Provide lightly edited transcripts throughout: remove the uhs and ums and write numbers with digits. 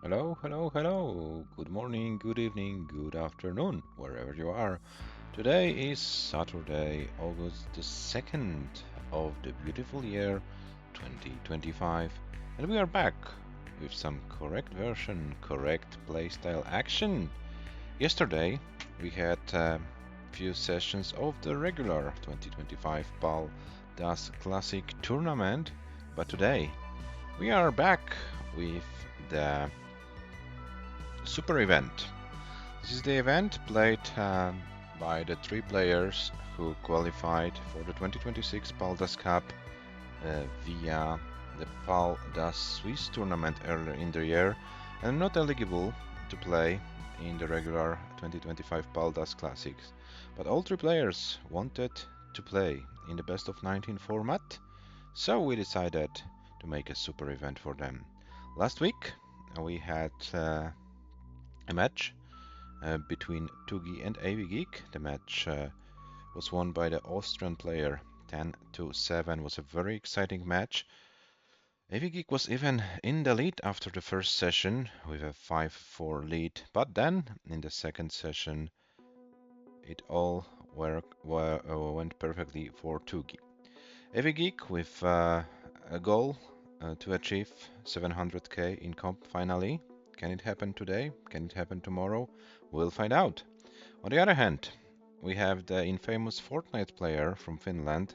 Hello, hello, hello. Good morning, good evening, good afternoon, wherever you are. Today is Saturday, August the 2nd of the beautiful year 2025, and we are back with some correct version, correct playstyle action. Yesterday we had a few sessions of the regular 2025 PAL Das Classic tournament, but today we are back with the super event. This is the event played by the three players who qualified for the 2026 Paldas Cup via the Paldas Swiss tournament earlier in the year and not eligible to play in the regular 2025 Paldas Classics. But all three players wanted to play in the best of 19 format, so we decided to make a super event for them. Last week we had a match between Tugi and AVGEEK. The match was won by the Austrian player 10-7. Was a very exciting match. AVGEEK was even in the lead after the first session with a 5-4 lead, but then in the second session it all went perfectly for Tugi. AVGEEK with a goal to achieve 700k in comp finally. Can it happen today? Can it happen tomorrow? We'll find out. On the other hand, we have the infamous Fortnite player from Finland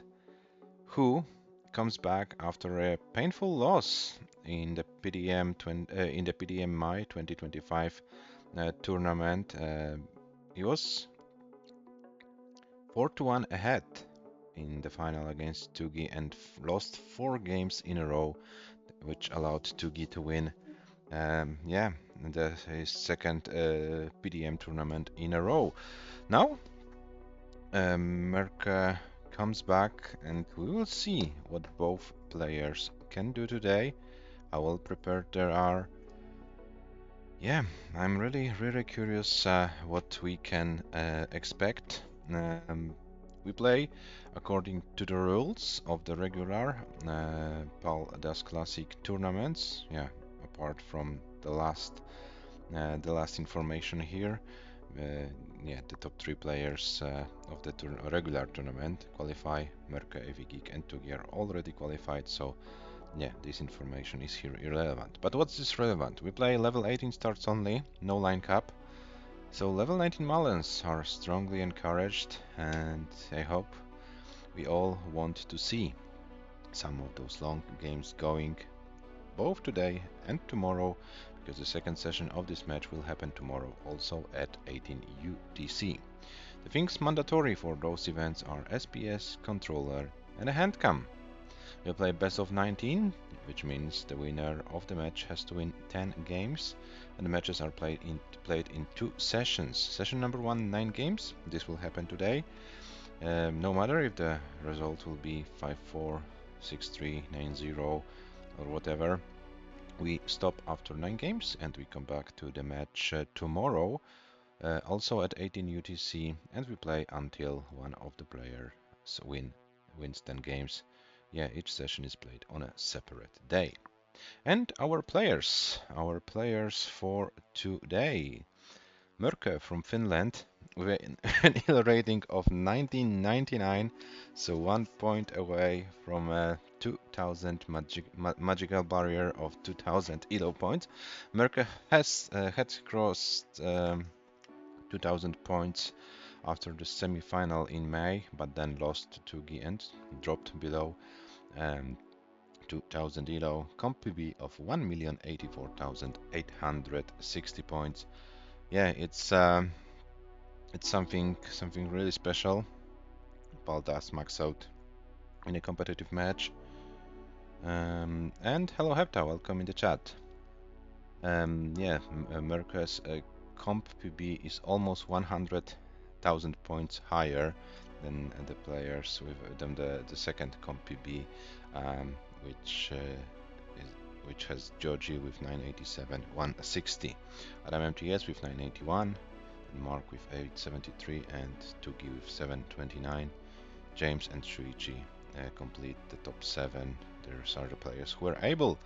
who comes back after a painful loss in the PDM Mai 2025 tournament. He was 4-1 ahead in the final against Tugi and lost 4 games in a row, which allowed Tugi to win. His second PDM tournament in a row. Now, Merke comes back, and we will see what both players can do today. How well prepared they are. Yeah, I'm really curious what we can expect. We play according to the rules of the regular PAL Das Classic tournaments. Yeah, apart from the last information here. The top 3 players of the regular tournament qualify. Mörkö, AVGEEK and Tugi are already qualified, so yeah, this information is here irrelevant. But what's this relevant? We play level 18 starts only, no line cap. So level 19 Malens are strongly encouraged, and I hope we all want to see some of those long games going both today and tomorrow, because the second session of this match will happen tomorrow also at 18 UTC. The things mandatory for those events are SPS, controller and a handcam. We'll play best of 19, which means the winner of the match has to win 10 games, and the matches are played in 2 sessions. Session number 1, 9 games. This will happen today. No matter if the result will be 5-4, 6-3, 9-0 or whatever, we stop after 9 games and we come back to the match tomorrow, also at 18 UTC, and we play until one of the players wins 10 games. Yeah, each session is played on a separate day. And our players for today. Mörkö from Finland with an ELO rating of 1999, so 1 point away from a 2000 magical barrier of 2000 ELO points. Mörkö had crossed 2000 points after the semi-final in May, but then lost to Tugi and dropped below 2000 ELO. Comp PB of 1,084,860 points. Yeah, it's something really special. Paldas max out in a competitive match. And hello Hepta, welcome in the chat. Mörkö's comp PB is almost 100,000 points higher than the players with the second comp PB, which has Georgie with 987, 160, Adam MTS with 981, and Mark with 873, and Tugi with 729. James and Shuichi complete the top 7. These are the players who are able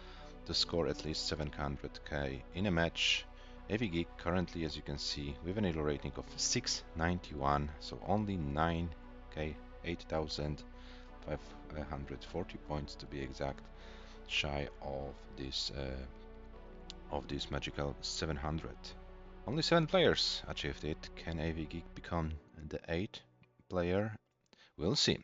to score at least 700k in a match. AVGEEK currently, as you can see, with an elo rating of 691, so only 9k, 8,540 points to be exact, shy of this magical 700. Only 7 players achieved it. Can AVGEEK become the 8th player? We'll see.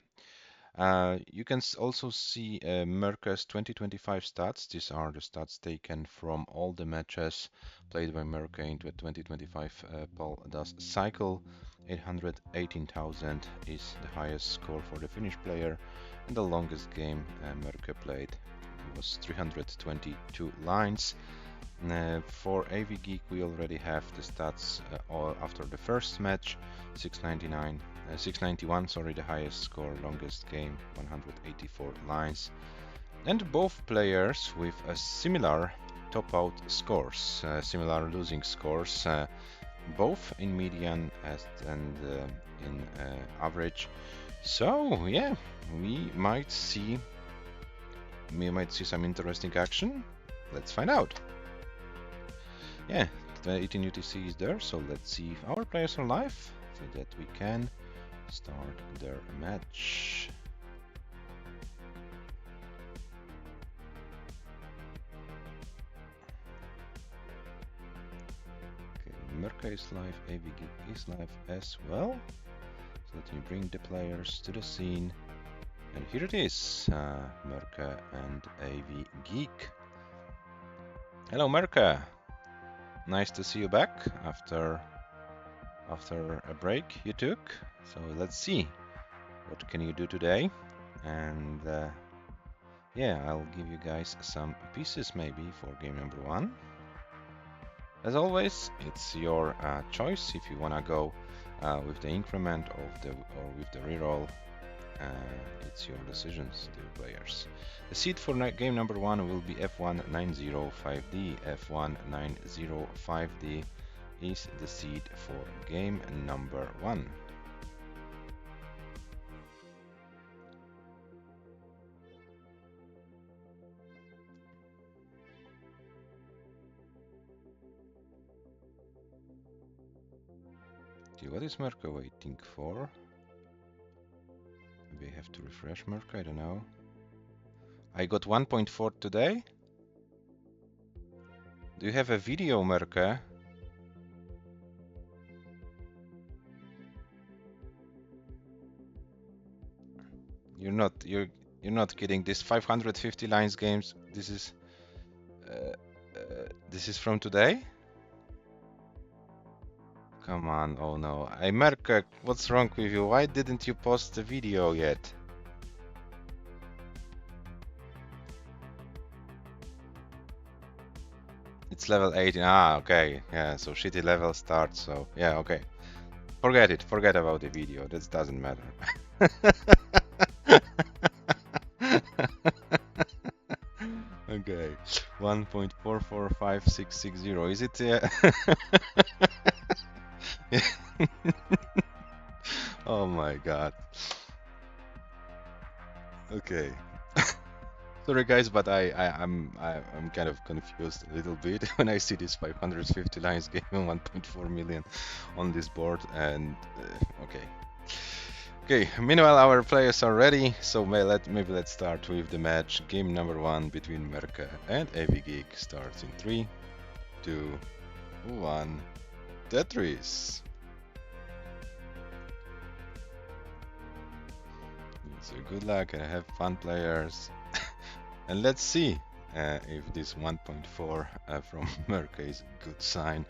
You can also see MÖRKÖS 2025 stats. These are the stats taken from all the matches played by MÖRKÖ into a 2025 PALDAS cycle. 818,000 is the highest score for the Finnish player, and the longest game MÖRKÖ played was 322 lines. For AVGEEK, we already have the stats after the first match. 691, sorry, the highest score, longest game, 184 lines. And both players with a similar top out scores, similar losing scores, both in median and in average. So yeah, we might see some interesting action. Let's find out. Yeah, the 18 UTC is there, so let's see if our players are live so that we can start their match. Okay, MÖRKÖ is live, AVGEEK is live as well. So let me bring the players to the scene. And here it is, MÖRKÖ and AVGEEK. Hello MÖRKÖ! Nice to see you back after a break you took. So let's see what can you do today. And yeah, I'll give you guys some pieces maybe for game number 1. As always, it's your choice if you wanna go with the increment or with the reroll. It's your decisions, dear players. The seed for game number 1 will be F1905D. F1905D is the seed for game number 1. Okay, what is MÖRKÖ waiting for? Maybe I have to refresh MÖRKÖ, I don't know. I got 1.4 today. Do you have a video, MÖRKÖ? You're not kidding. This 550 lines games. This is from today. Come on, oh no. Hey MÖRKÖ, what's wrong with you? Why didn't you post the video yet? It's level 18. Ah, okay. Yeah, so shitty level starts, so yeah, okay. Forget it. Forget about the video. That doesn't matter. Okay. 1.445660. Is it Oh my god. Okay. Sorry guys, but I'm kind of confused a little bit when I see this 550 lines game and 1.4 million on this board, and okay. Okay, meanwhile our players are ready, so maybe let's start with the match. Game number 1 between MÖRKÖ and AVGEEK starts in 3, 2, 1. Tetris! So good luck and have fun, players. And let's see if this 1.4 from MÖRKÖ is a good sign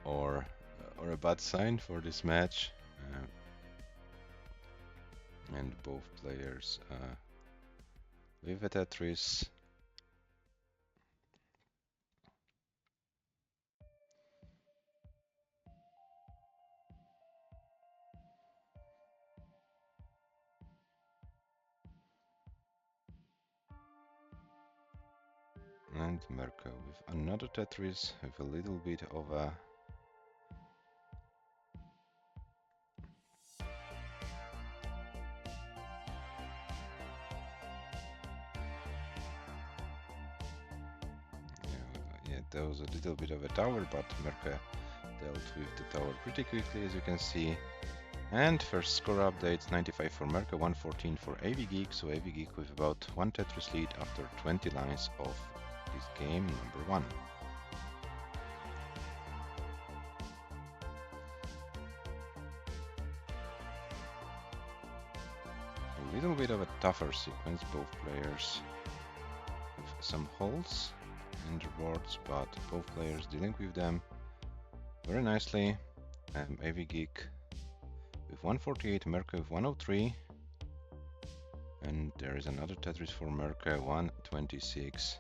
or a bad sign for this match. And both players with a Tetris. And MÖRKÖ with another Tetris with a little bit of a there was a little bit of a tower, but Mörkö dealt with the tower pretty quickly, as you can see. And first score updates, 95 for Mörkö, 114 for AVGEEK, so AVGEEK with about 1 Tetris lead after 20 lines of this game number 1. A little bit of a tougher sequence, both players with some holes in the boards, but both players dealing with them very nicely. AVGEEK with 148, Mörkö with 103, and there is another Tetris for Mörkö, 126.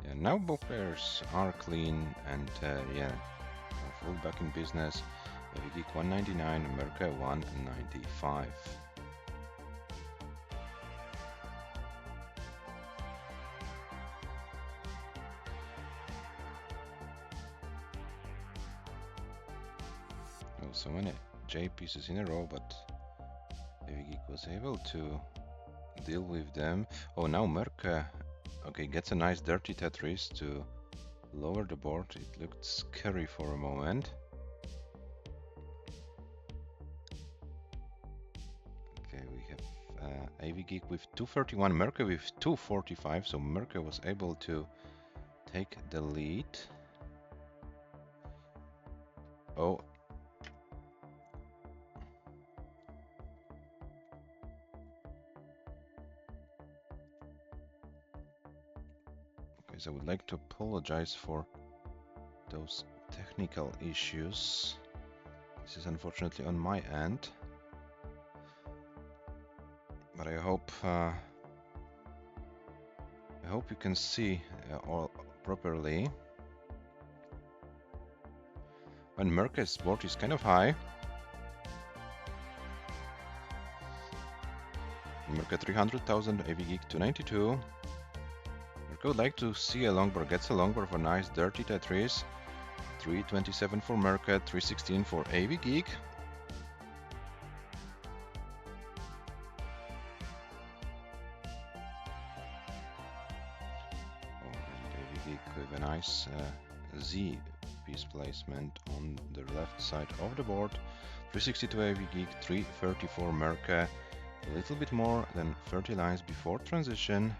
Yeah, now both players are clean and yeah, are full back in business. AVGEEK 199, Mörkö 195. Oh, so many J pieces in a row, but AVGEEK was able to deal with them. Oh, now Mörkö, okay, gets a nice dirty Tetris to lower the board. It looked scary for a moment. Okay, we have AVGEEK with 231, Mörkö with 245, so Mörkö was able to take the lead. Oh. Okay, so I would like to apologize for those technical issues. This is unfortunately on my end, but I hope you can see all properly. When Mörkö's board is kind of high, Mörkö 300,000, AVGEEK 292. Mörkö would like to see a long board, gets a long board for nice dirty Tetris. 327 for Mörkö, 316 for AVGEEK. Oh, and AVGEEK with a nice Z piece placement on the left side of the board. 362 AVGEEK, 334 Mörkö. A little bit more than 30 lines before transition.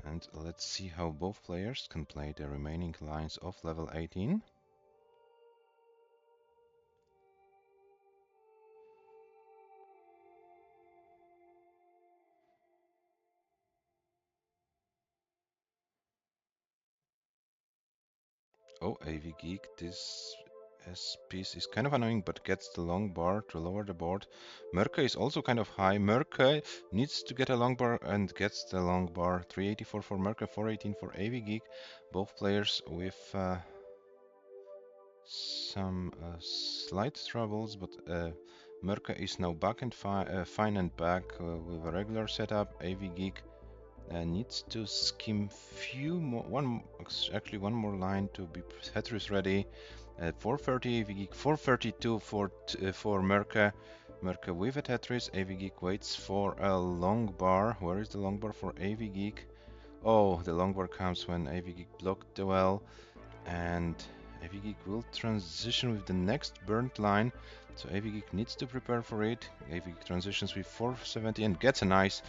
And let's see how both players can play the remaining lines of level 18. Oh, AVGEEK, this S piece is kind of annoying, but gets the long bar to lower the board. Mörkö is also kind of high. Mörkö needs to get a long bar and gets the long bar. 384 for Mörkö, 418 for AVGEEK. Both players with some slight troubles, but Mörkö is now back and fine and back with a regular setup. AVGEEK needs to skim actually one more line to be Tetris ready. 430 AVGEEK, 432 for Mörkö. Mörkö with a Tetris. AVGEEK waits for a long bar. Where is the long bar for AVGEEK? Oh, the long bar comes when AVGEEK blocked the well, and AVGEEK will transition with the next burnt line. So AVGEEK needs to prepare for it. AVGEEK transitions with 470 and gets a nice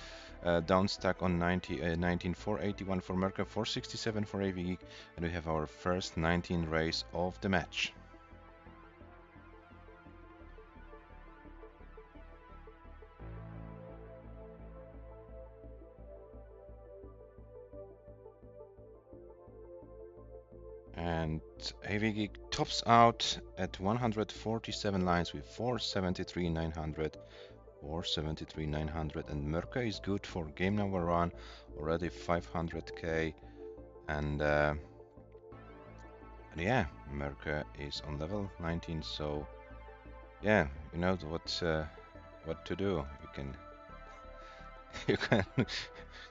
down stack on 19, 481 for Mörkö, 467 for AVGEEK, and we have our first 19 race of the match. And AVGEEK tops out at 147 lines with 473,900. 473,900, and Mörkö is good for game number 1, already 500k, and yeah, Mörkö is on level 19, so yeah, you know what to do. You can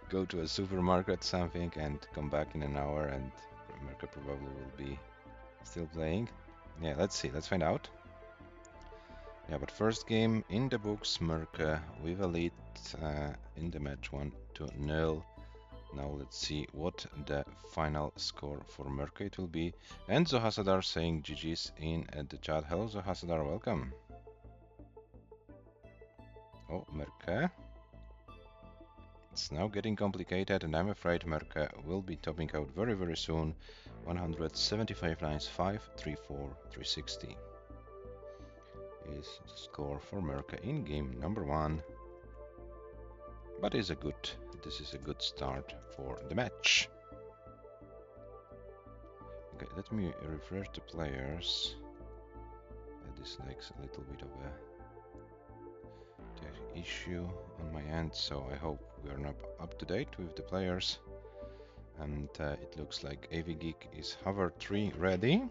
go to a supermarket something and come back in an hour and Merca probably will be still playing. Yeah, let's see, let's find out. Yeah, but first game in the books, Merca with a lead in the match 1-0. Now let's see what the final score for Merca it will be. And Zohasadar saying GG's in the chat. Hello Zohasadar, welcome. Oh, Merca. It's now getting complicated and I'm afraid Merca will be topping out very, very soon. 175 lines, 534, 360 is the score for Merca in game number 1. But this is a good start for the match. Okay, let me refresh the players. This takes a little bit of a issue on my end, so I hope we are not up to date with the players. And it looks like AVGEEK is hover 3 ready.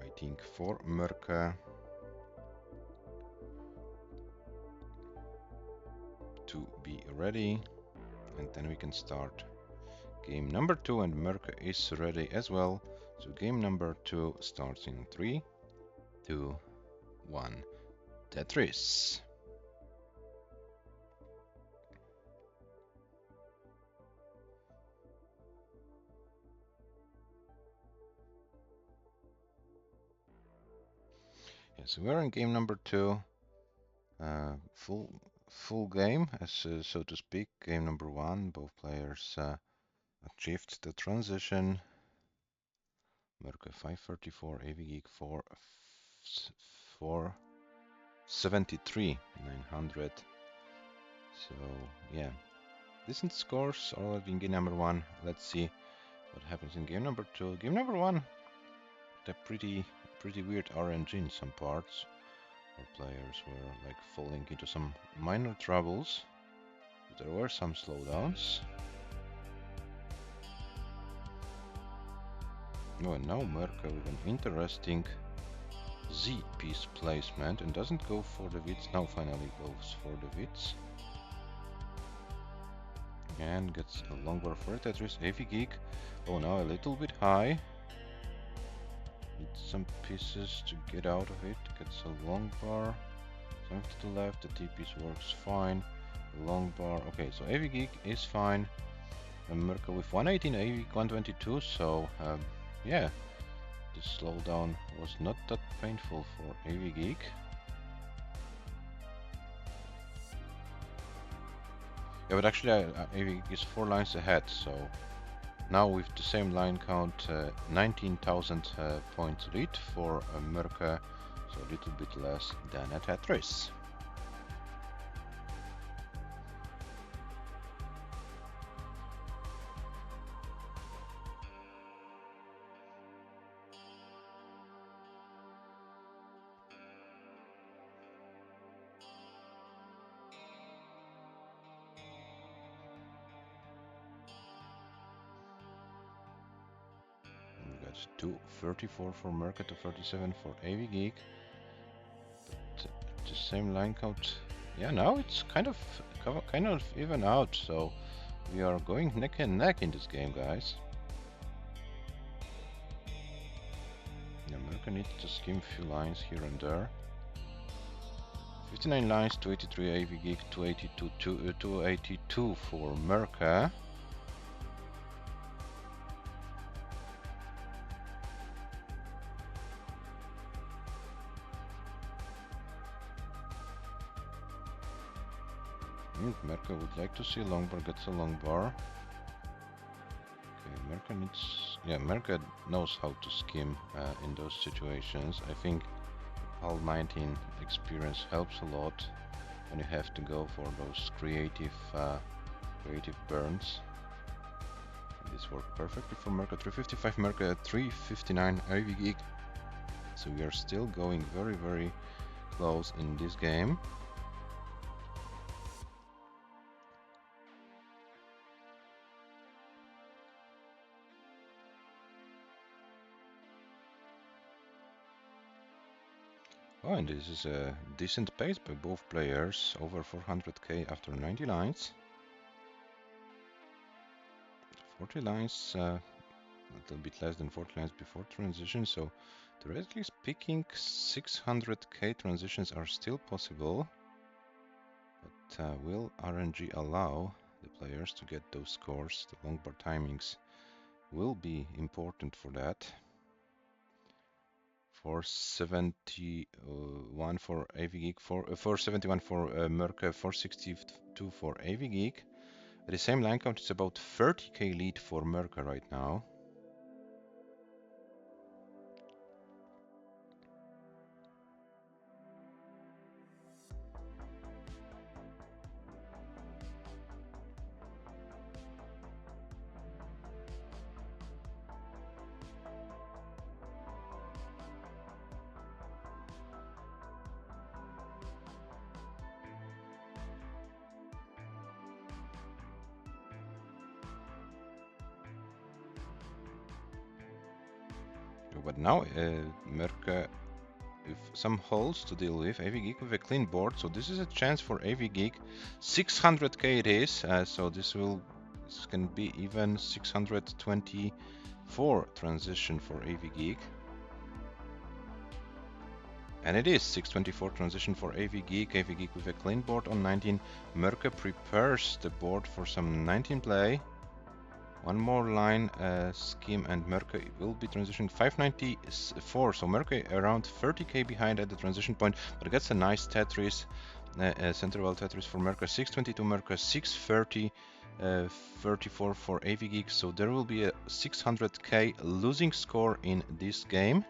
Waiting for Merca to be ready, and then we can start game number 2, and Merca is ready as well. So game number 2 starts in 3, 2, 1. Tetris. Yes, we're in game number 2. Full game, as so to speak. Game number 1, both players achieved the transition. Merca 534, AVGEEK 473, 900. So yeah, decent scores already in game number 1. Let's see what happens in game number 2. Game number 1, the pretty weird RNG in some parts. Our players were like falling into some minor troubles. There were some slowdowns. Oh, and now Merca with an interesting Z piece placement and doesn't go for the Wits. Now finally goes for the Wits. And gets a long bar for a Tetris. AVGEEK. Oh, now a little bit high. Needs some pieces to get out of it. Gets a long bar. Some to the left. The T-piece works fine. Long bar. Okay, so AVGEEK is fine. And Merca with 118, AVGEEK 122. So yeah, the slowdown was not that painful for AVGEEK. Yeah, but actually AVGEEK is 4 lines ahead, so now with the same line count, 19,000 points lead for Merca, so a little bit less than a Tetris. We got 234 for Merca to 37 for AVGEEK. But the same line count. Yeah, now it's kind of even out, so we are going neck and neck in this game, guys. Yeah, Merca needs to skim a few lines here and there. 59 lines, 283 AVGEEK, 282 for Merca. Merca would like to see a long bar, gets a long bar. Okay, Merca needs... Yeah, Merca knows how to skim in those situations. I think PAL 19 experience helps a lot when you have to go for those creative burns. And this worked perfectly for Merca. 355 Merca, 359 AVGEEK. So we are still going very, very close in this game. Oh, and this is a decent pace by both players, over 400k after 90 lines. 40 lines, a little bit less than 40 lines before transition, so theoretically speaking, 600k transitions are still possible. But will RNG allow the players to get those scores? The long bar timings will be important for that. 471 for AVGEEK, 471 for MÖRKÖS, 462 for AVGEEK. At the same line count, it's about 30k lead for MÖRKÖS right now. But now MÖRKÖS with some holes to deal with, AVGEEK with a clean board, so this is a chance for AVGEEK. 600k it is, so this can be even 624 transition for AVGEEK. And it is 624 transition for AVGEEK. AVGEEK with a clean board on 19. MÖRKÖS prepares the board for some 19 play. One more line scheme and MÖRKÖS will be transitioning 594. So MÖRKÖS around 30k behind at the transition point, but it gets a nice Tetris, center-well Tetris for MÖRKÖS. 622 MÖRKÖS, 630, 34 for AVGEEK. So there will be a 600k losing score in this game.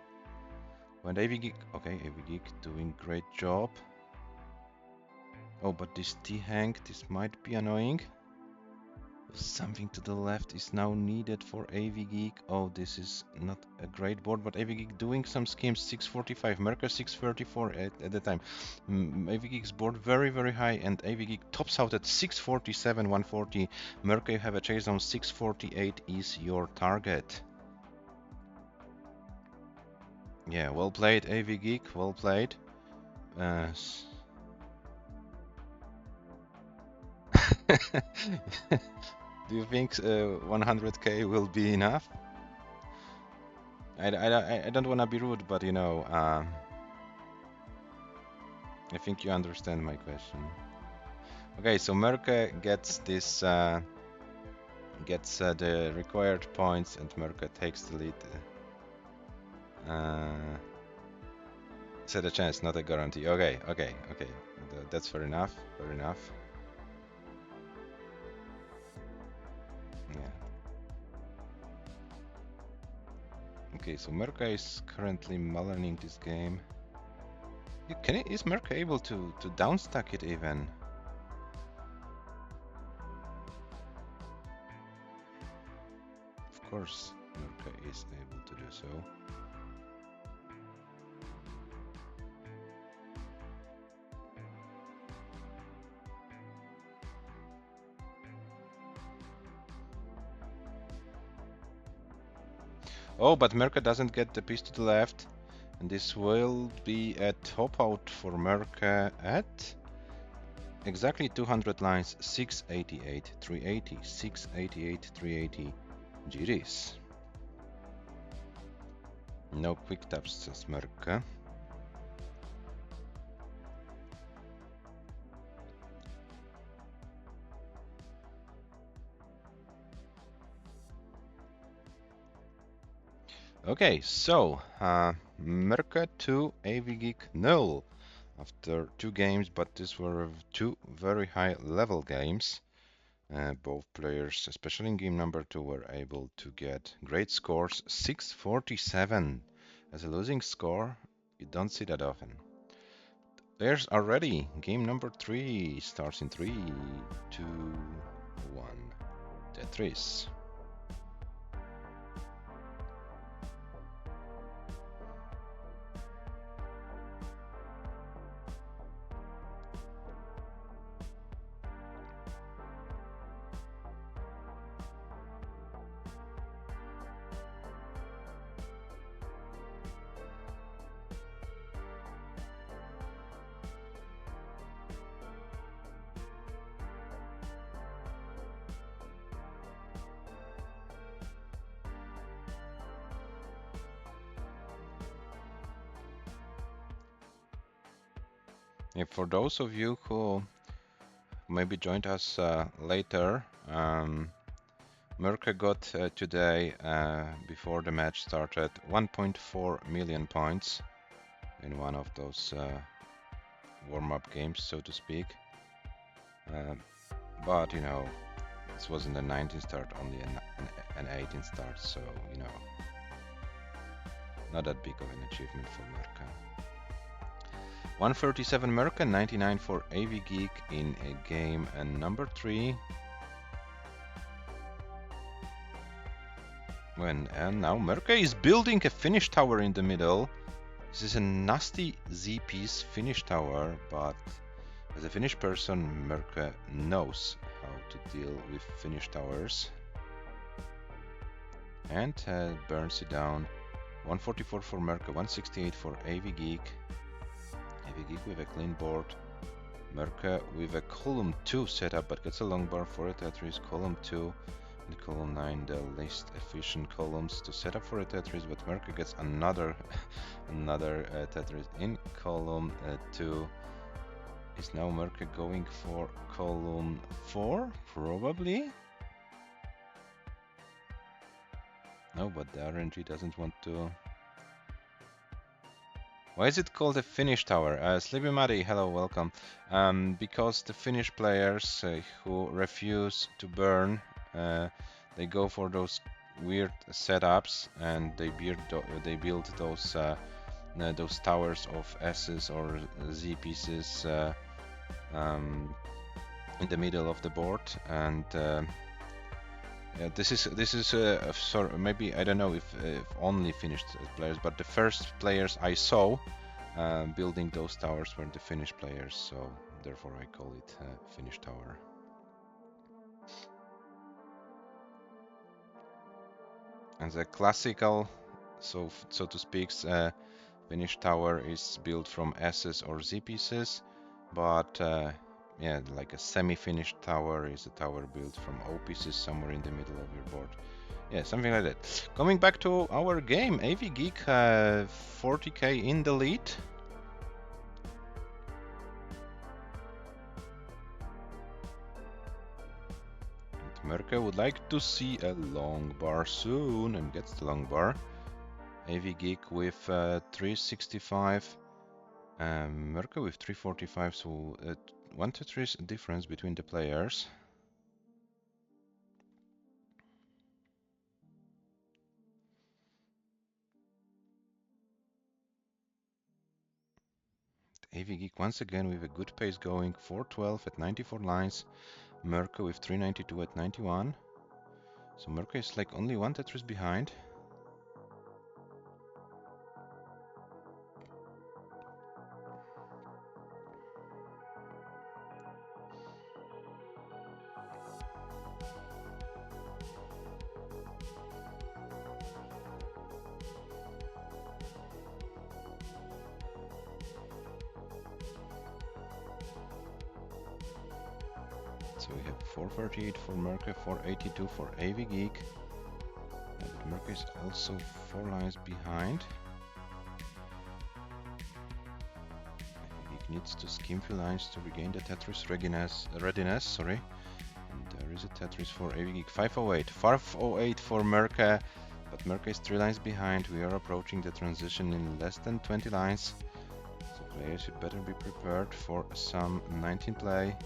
When AVGEEK, okay, AVGEEK doing great job. Oh, but this T-hang, this might be annoying. Something to the left is now needed for AVGEEK. Oh, this is not a great board, but AVGEEK doing some schemes. 645, MÖRKÖS 634 at the time. AVGEEK's board very, very high, and AVGEEK tops out at 647, 140. MÖRKÖS, you have a chase down. 648 is your target. Yeah, well played, AVGEEK, well played. Do you think 100k will be enough? I don't want to be rude, but you know, I think you understand my question. Okay, so MÖRKÖS gets this, the required points, and MÖRKÖS takes the lead. Set a chance, not a guarantee. Okay. That's fair enough. Fair enough. Yeah. Okay, so MÖRKÖS is currently mullining this game. Is MÖRKÖS able to downstack it even? Of course, MÖRKÖS is able to do so. Oh, but MÖRKÖS doesn't get the piece to the left. And this will be a top out for MÖRKÖS at exactly 200 lines, 688, 380, 688, 380 GDs. No quick taps, says MÖRKÖS. Okay, so MÖRKÖS 2, AVGEEK 0 after 2 games, but these were 2 very high level games. Both players, especially in game number 2, were able to get great scores. 647 as a losing score, you don't see that often. Players are ready. Game number 3 starts in 3, 2, 1. Tetris. For those of you who maybe joined us later, MÖRKÖS got today, before the match started, 1.4 million points in one of those warm-up games, so to speak. But, you know, this wasn't a 19 start, only an 18 start, so, you know, not that big of an achievement for MÖRKÖS. 137 MÖRKÖS, 99 for AVGEEK in game number 3. And now MÖRKÖS is building a finish tower in the middle. This is a nasty Z-piece finish tower, but as a Finnish person, MÖRKÖS knows how to deal with finish towers. And burns it down. 144 for MÖRKÖS, 168 for AVGEEK. AVGEEK with a clean board. MÖRKÖS with a column 2 setup, but gets a long bar for a Tetris. Column 2 and column 9, the least efficient columns to set up for a Tetris, but MÖRKÖS gets another Tetris in column 2. Is now MÖRKÖS going for column 4? Probably. No, but the RNG doesn't want to. Why is it called a Finnish tower? Sleepy Maddie, hello, welcome. Because the Finnish players who refuse to burn, they go for those weird setups, and they build those towers of S's or Z pieces in the middle of the board, and this is sorry, maybe I don't know if only Finnish players, but the first players I saw building those towers were the Finnish players, so therefore I call it Finnish tower. And the classical, so to speak, Finnish tower is built from S's or Z pieces, but yeah, like a semi-finished tower is a tower built from O pieces somewhere in the middle of your board. Yeah, something like that. Coming back to our game, AVGEEK 40k in the lead. And MÖRKÖS would like to see a long bar soon, and gets the long bar. AVGEEK with 365. MÖRKÖS with 345, so 1 to 3 difference between the players. AVGEEK once again with a good pace going, 412 at 94 lines. MÖRKÖS with 392 at 91. So MÖRKÖS is like only 1 Tetris behind. So we have 438 for MÖRKÖS, 482 for AVGEEK. And MÖRKÖS is also 4 lines behind. AVGEEK needs to skim few lines to regain the Tetris readiness, sorry. And there is a Tetris for AVGEEK, 508. 508 for MÖRKÖS, but MÖRKÖS is 3 lines behind. We are approaching the transition in less than 20 lines. So players should better be prepared for some 19 play.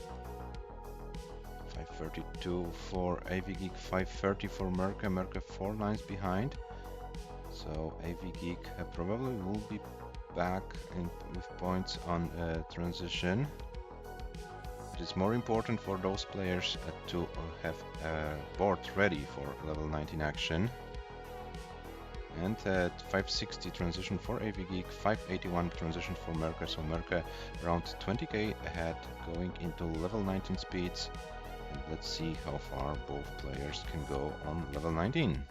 532 for AVGEEK, 530 for MÖRKÖS. MÖRKÖS 4 lines behind. So AVGEEK probably will be back with points on transition. It is more important for those players to have a board ready for level 19 action. And 560 transition for AVGEEK, 581 transition for MÖRKÖS. So MÖRKÖS around 20k ahead, going into level 19 speeds. And let's see how far both players can go on level 19.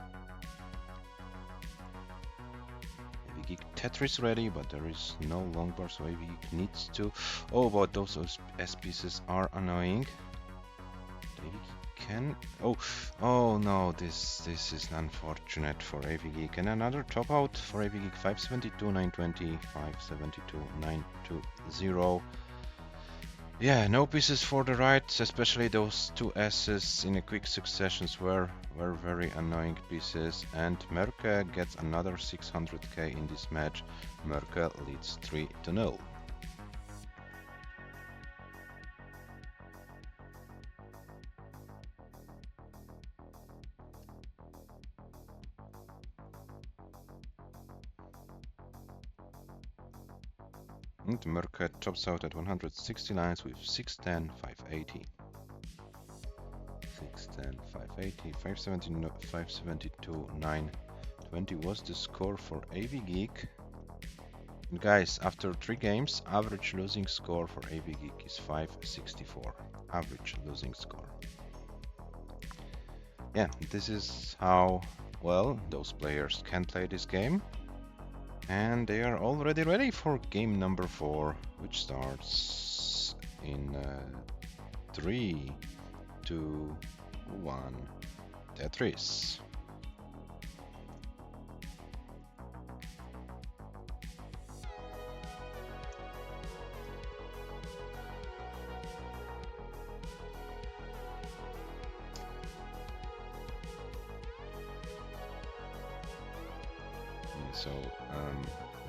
AVGEEK Tetris ready, but there is no long bar, so AVGEEK needs to. Oh, but those S pieces are annoying. AVGEEK can. Oh no! This is unfortunate for AVGEEK. And another top out for AVGEEK. 572, 920, 572, 920. Yeah, no pieces for the right, especially those two S's in a quick successions were very annoying pieces, and Mörkö gets another 600k in this match. Mörkö leads 3-0. And Mörkö tops out at 160 lines with 610, 580. 610, 580, 570, 572, 920 was the score for AVGEEK. And guys, after 3 games, average losing score for AVGEEK is 564. Average losing score. Yeah, this is how well those players can play this game. And they are already ready for game number 4, which starts in 3, 2, 1, Tetris. So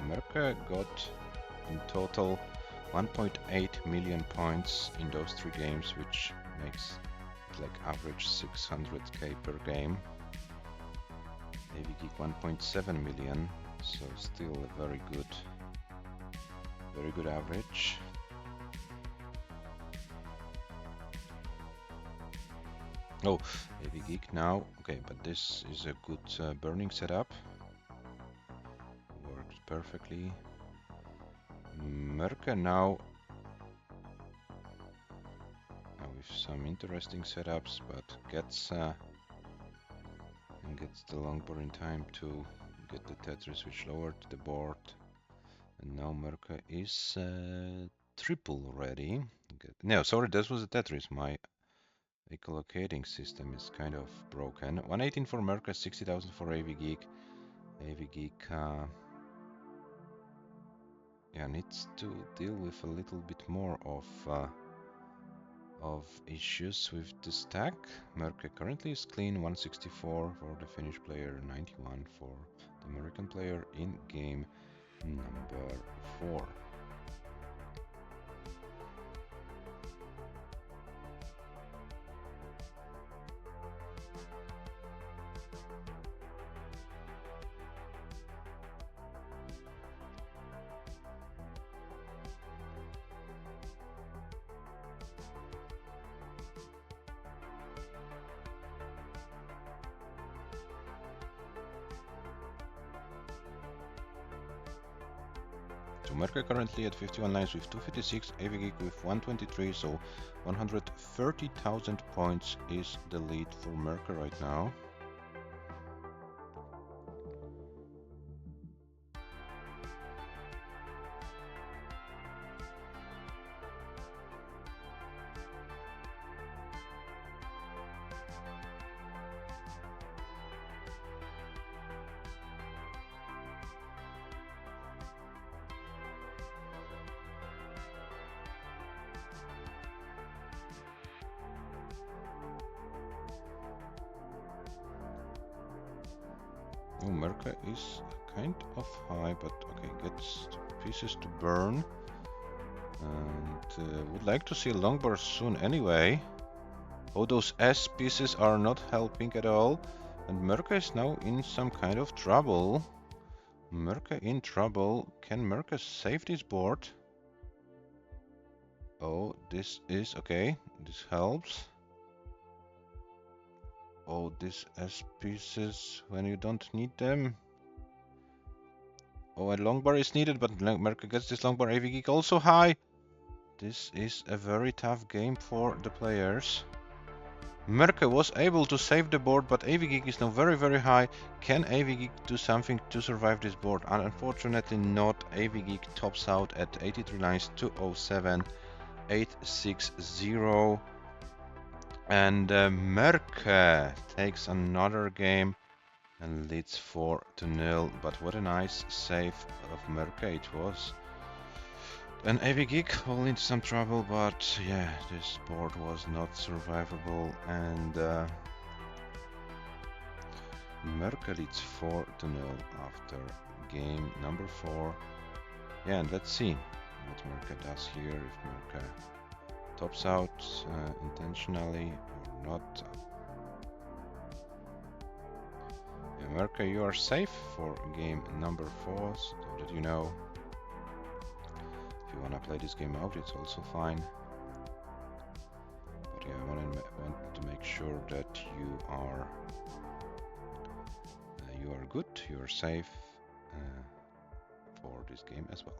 Mörkö got in total 1.8 million points in those 3 games, which makes it like average 600k per game. AVGEEK 1.7 million, so still a very good average. Oh, AVGEEK now, okay, but this is a good burning setup. Worked perfectly. Mörkö now with some interesting setups, but gets the longboard in time to get the Tetris, which lowered the board. And now Mörkö is triple ready. No, sorry, this was a Tetris. My echolocating system is kind of broken. 118 for Mörkö, 60,000 for AVGEEK. AVGEEK yeah, needs to deal with a little bit more of issues with the stack. Mörkö currently is clean, 164 for the Finnish player, 91 for the American player in game number 4. So Mörkö currently at 51 lines with 256, AVGEEK with 123, so 130,000 points is the lead for Mörkö right now. Oh, Mörkö is kind of high, but okay, gets pieces to burn. And would like to see a longboard soon anyway. Oh, those S pieces are not helping at all. And Mörkö is now in some kind of trouble. Mörkö in trouble. Can Mörkö save this board? Oh, this is okay. This helps. Oh, these S pieces when you don't need them. Oh, a longbar is needed, but Mörkö gets this longbar. AVGEEK also high. This is a very tough game for the players. Mörkö was able to save the board, but AVGEEK is now very high. Can AVGEEK do something to survive this board? Unfortunately not. AVGEEK tops out at 83 lines, 207, 860. And Mörkö takes another game and leads 4-0. But what a nice save of Mörkö it was. And AVGEEK fall into some trouble, but yeah, this board was not survivable, and MÖRKÖS leads 4-0 after game number 4. Yeah, and let's see what MÖRKÖS does here, if MÖRKÖS tops out intentionally or not. Yeah, MÖRKÖS, you are safe for game number 4, so that you know. If you want to play this game out, it's also fine. But yeah, I want to make sure that you are good, you are safe for this game as well.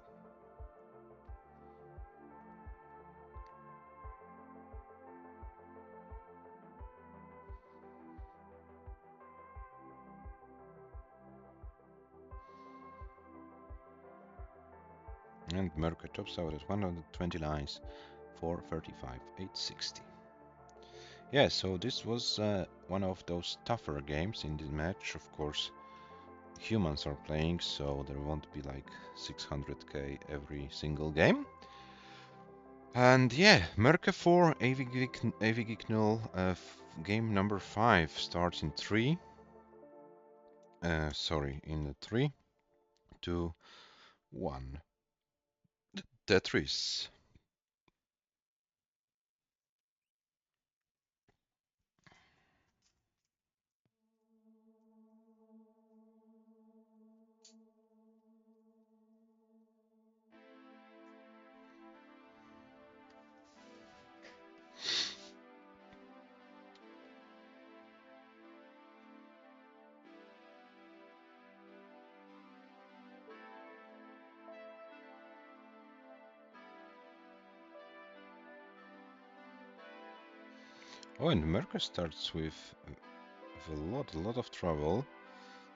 And MÖRKÖS tops out at 120 lines, 435, 860. Yeah, so this was one of those tougher games in this match. Of course, humans are playing, so there won't be like 600k every single game. And yeah, MÖRKÖS 4, AVGEEK 0, game number 5 starts in 3. In 3, 2, 1. Tetris. Oh, and MÖRKÖS starts with a lot of trouble.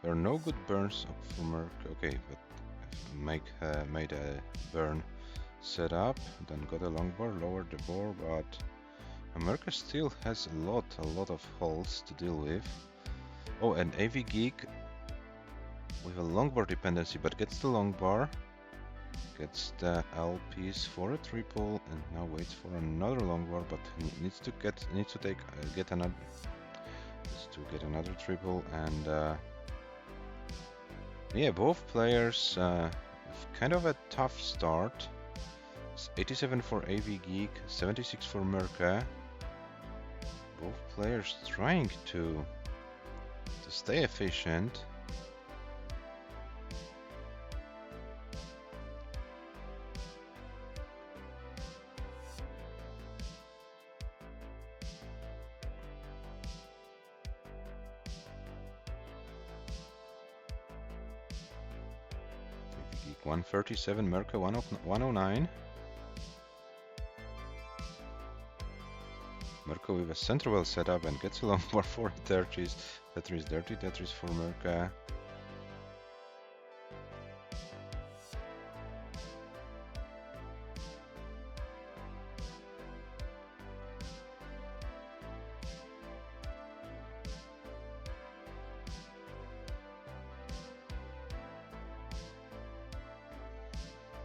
There are no good burns up for MÖRKÖS. Okay, but made a burn set up, then got a long bar, lowered the bar, but MÖRKÖS still has a lot of holes to deal with. Oh, and AVGEEK with a long bar dependency, but gets the long bar, gets the L piece for a triple, and now waits for another long bar, but needs to get another triple, and yeah, both players have kind of a tough start. It's 87 for AVGEEK, 76 for MÖRKÖS. Both players trying to stay efficient. AVGEEK 137, MÖRKÖS 109. MÖRKÖS with a center well set up and gets a long bar for Tetris. Dirty Tetris for MÖRKÖS.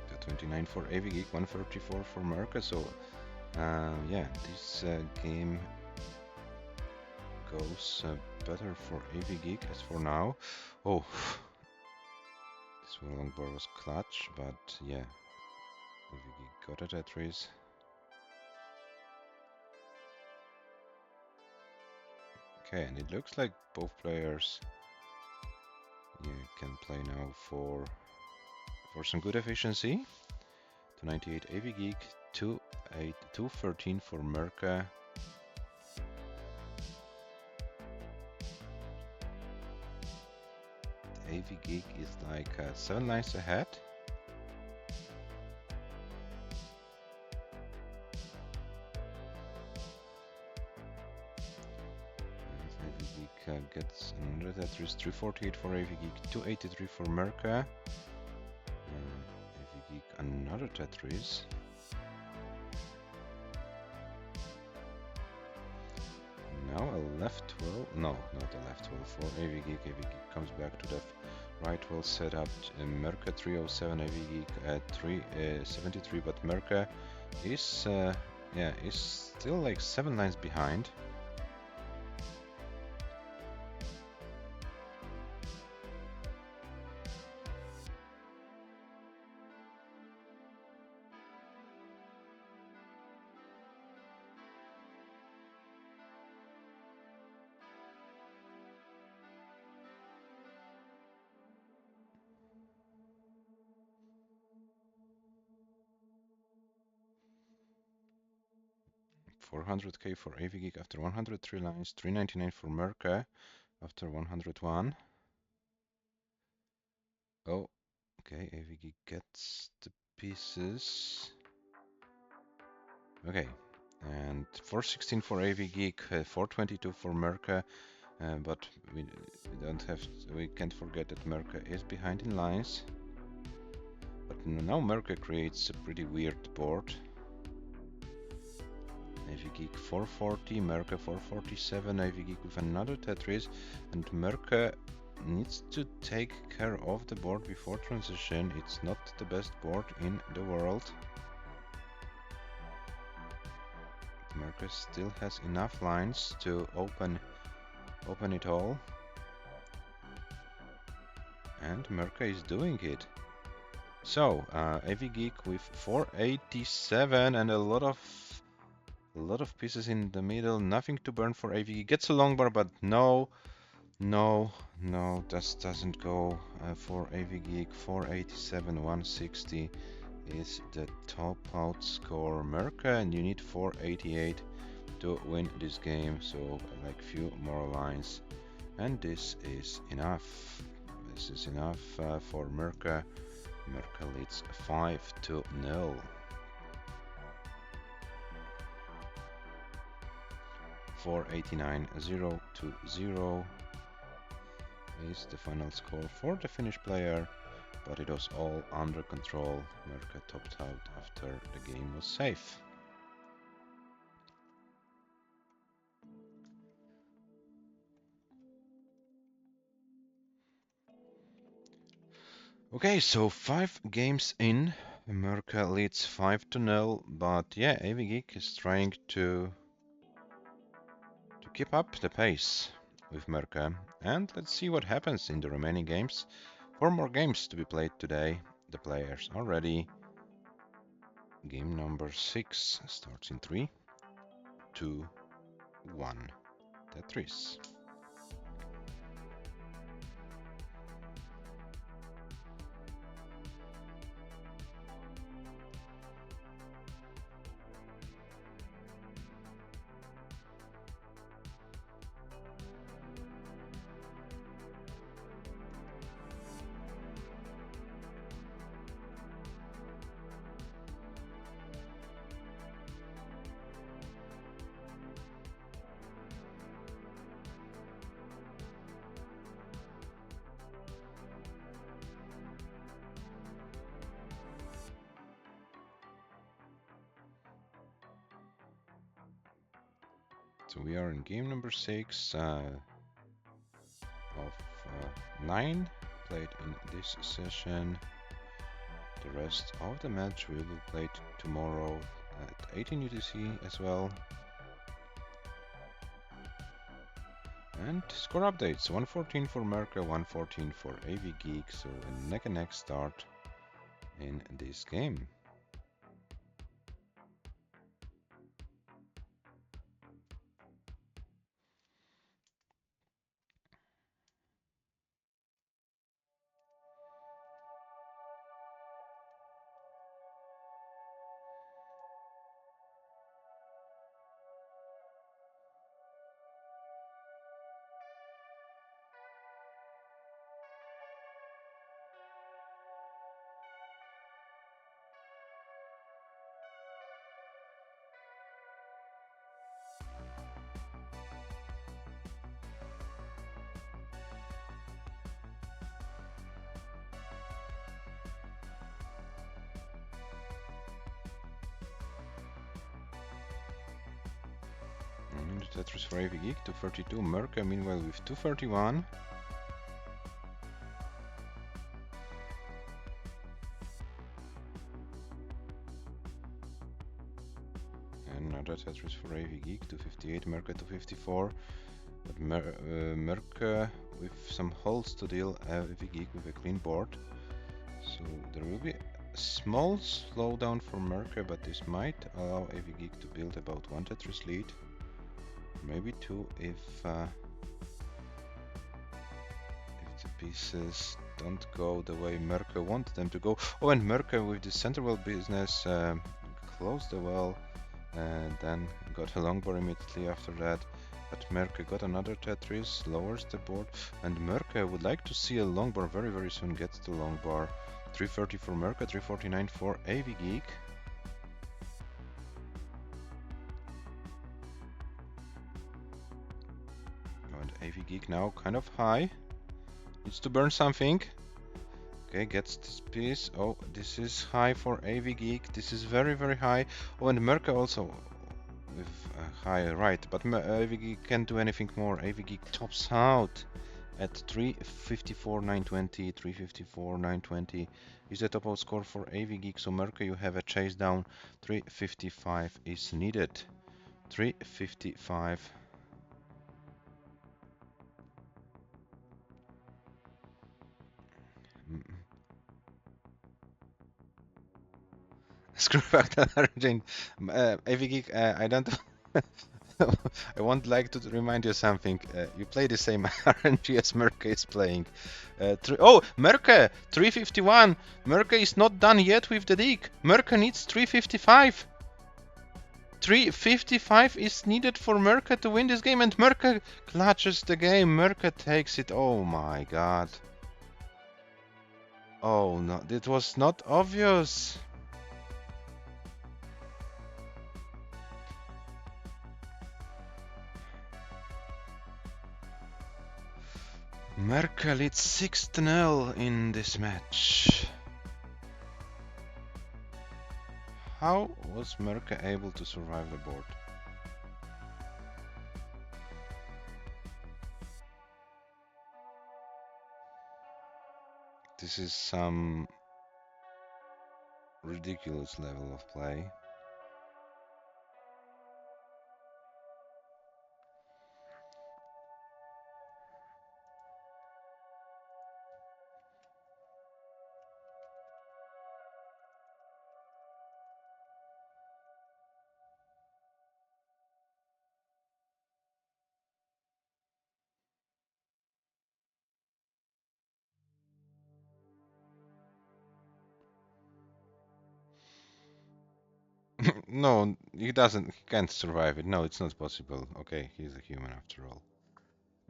The 29 for AVGEEK, 134 for MÖRKÖS. So yeah, this game goes better for AVGEEK as for now. Oh, this long bar was clutch, but yeah, AVGEEK got a Tetris. Okay, and it looks like both players can play now for some good efficiency. 298 AVGEEK, 213 for MÖRKÖS. AVGEEK is like 7 lines ahead. AVGEEK gets another Tetris, 348 for AVGEEK, 283 for MÖRKÖS. AVGEEK another Tetris. Now a left wheel, no, not a left wheel for AVGEEK. AVGEEK comes back to the right wheel setup. MÖRKÖS 307, AVGEEK at 373, but MÖRKÖS is yeah, is still like 7 lines behind. $400K for AVGEEK after 103 lines, 399 for MÖRKÖS after 101. Oh, okay, AVGEEK gets the pieces. Okay, and 416 for AVGEEK, 422 for MÖRKÖS, but we can't forget that MÖRKÖS is behind in lines. But now MÖRKÖS creates a pretty weird board. AVGEEK 440, MÖRKÖS 447, AVGEEK with another Tetris, and MÖRKÖS needs to take care of the board before transition. It's not the best board in the world. MÖRKÖS still has enough lines to open it all. And MÖRKÖS is doing it. So, AVGEEK with 487 and a lot of pieces in the middle. Nothing to burn for AVGEEK. Gets a long bar, but no, that doesn't go for AVGEEK. 487, 160 is the top out score. MÖRKÖS, and you need 488 to win this game. So, like few more lines, and this is enough. This is enough for MÖRKÖS. MÖRKÖS leads 5-0. 489, 0-0 is the final score for the Finnish player, but it was all under control. MÖRKÖS topped out after the game was safe. Okay, so 5 games in, MÖRKÖS leads 5-0, but yeah, AVGEEK is trying to keep up the pace with MÖRKÖS, and let's see what happens in the remaining games. 4 more games to be played today. The players are ready. Game number 6 starts in 3, 2, 1. Tetris. So we are in game number 6 of 9 played in this session. The rest of the match will be played tomorrow at 18 UTC as well. And score updates: 114 for MÖRKÖS, 114 for AVGEEK, so a neck and neck start in this game. Tetris for AVGEEK, 232. MÖRKÖS meanwhile with 231. Another Tetris for AVGEEK, 258. MÖRKÖS 254. But MÖRKÖS with some holes to deal, AVGEEK with a clean board. So there will be a small slowdown for MÖRKÖS, but this might allow AVGEEK to build about 1 Tetris lead. Maybe 2 if the pieces don't go the way MÖRKÖS wanted them to go. Oh, and MÖRKÖS with the center well business closed the well and then got a long bar immediately after that. But MÖRKÖS got another Tetris, lowers the board, and MÖRKÖS would like to see a long bar very, very soon, gets the long bar. 330 for MÖRKÖS, 349 for AVGEEK. And AVGEEK now kind of high. Needs to burn something. Okay, gets this piece. Oh, this is high for AVGEEK. This is very, very high. Oh, and MÖRKÖS also with a high right, but AVGEEK can't do anything more. AVGEEK tops out at 354,920. 354,920 is the top out score for AVGEEK. So MÖRKÖS, you have a chase down. 355 is needed. 355. Screw back the Argent. AVGEEK, I don't. I would like to remind you something. You play the same RNG as MÖRKÖS is playing. Oh, MÖRKÖS 351. MÖRKÖS is not done yet with the dig. MÖRKÖS needs 355. 355 is needed for MÖRKÖS to win this game, and MÖRKÖS clutches the game. MÖRKÖS takes it. Oh my god. Oh no, it was not obvious. MÖRKÖS leads 6-0 in this match. How was MÖRKÖS able to survive the board? This is some ridiculous level of play. No, he doesn't. He can't survive it. No, it's not possible. Okay, he's a human after all.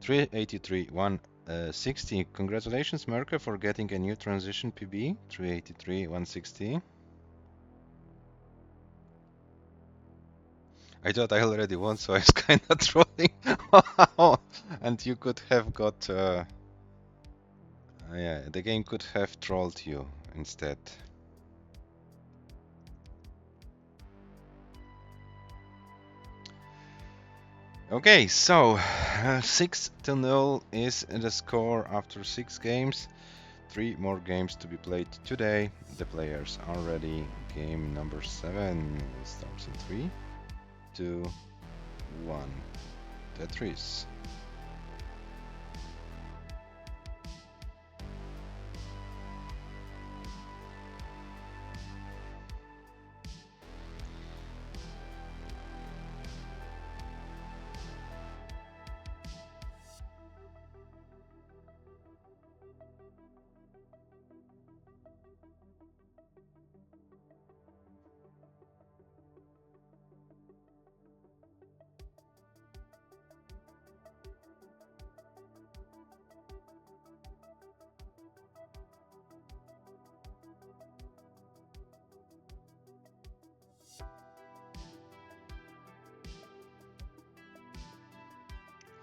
383, 160. Congratulations, MÖRKÖS, for getting a new transition PB. 383, 160. I thought I already won, so I was kind of trolling. And you could have got. Yeah, the game could have trolled you instead. Okay, so 6-0 is the score after 6 games. 3 more games to be played today. The players are ready. Game number 7 starts in 3, 2, 1. Tetris.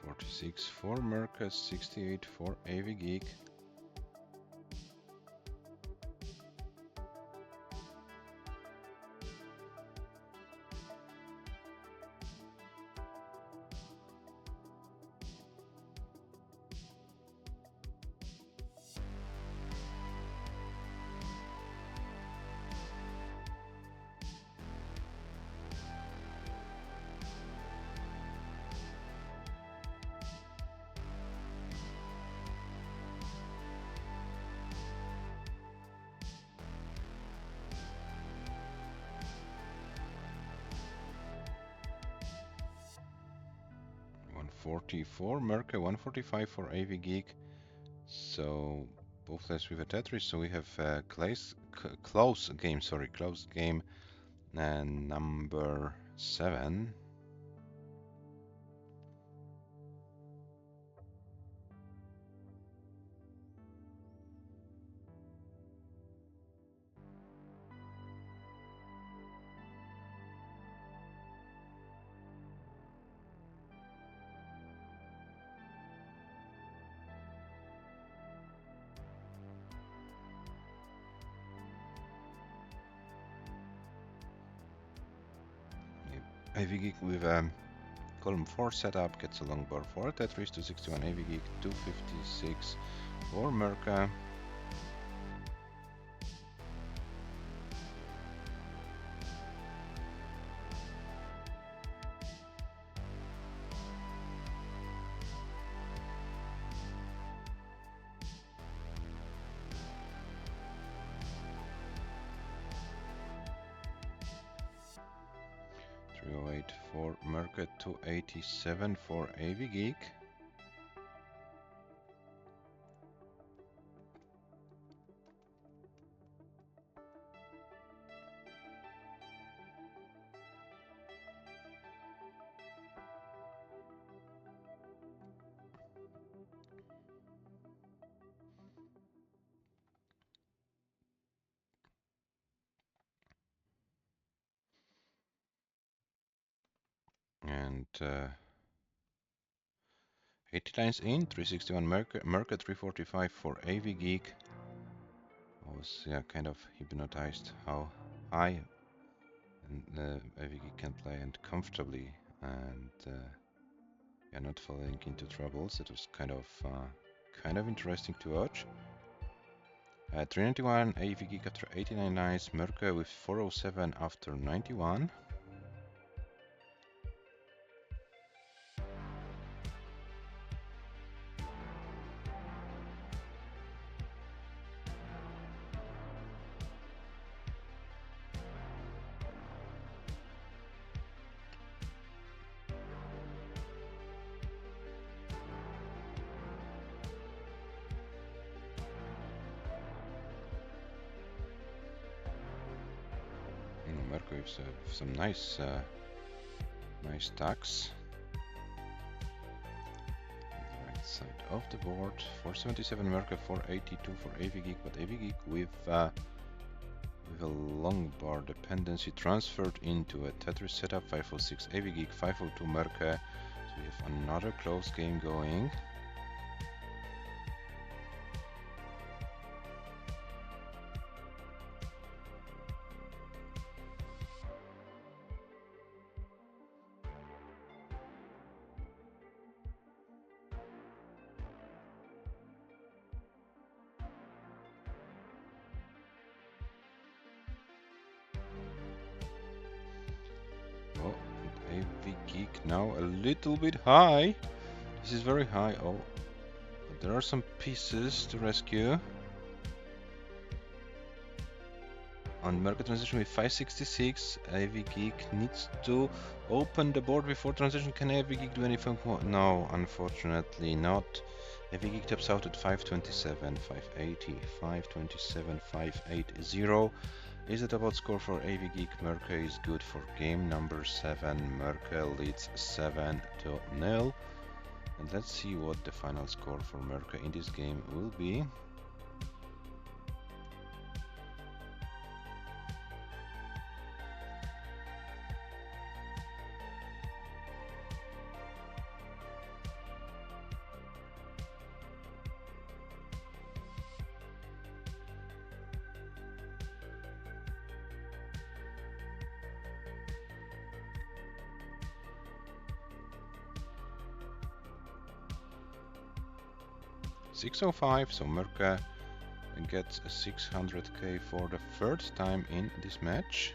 .46 for MÖRKÖS, 68 for AVGEEK. 144, Mörkö 145 for AVGEEK. So both players with a Tetris. So we have close game and number 7. AVGEEK with column 4 setup gets a long board for Tetris, 261 AVGEEK, 256 for Mörkö. For Mörkö, 287 for AVGEEK. And 80 lines in, 361 Mörkö, 345 for AVGEEK. I was kind of hypnotized how high AVGEEK can play and comfortably, and not falling into troubles. It was kind of interesting to watch. 391 AVGEEK after 89 lines, Mörkö with 407 after 91. Mörkö with some nice stacks. Right side of the board. 477 Mörkö, 482 for AVGEEK, but AVGEEK with a long bar dependency transferred into a Tetris setup. 506 AVGEEK, 502 Mörkö. So we have another close game going. AVGEEK now a little bit high. This is very high. Oh, but there are some pieces to rescue. On Mörkö transition with 566, AVGEEK needs to open the board before transition. Can AVGEEK do anything more? No, unfortunately not. AVGEEK taps out at 527, 580, 527, 580. Is it about score for AVGEEK? Mörkö is good for game number 7. Mörkö leads 7-0. And let's see what the final score for Mörkö in this game will be. $605, so Mörkö gets 600k for the third time in this match.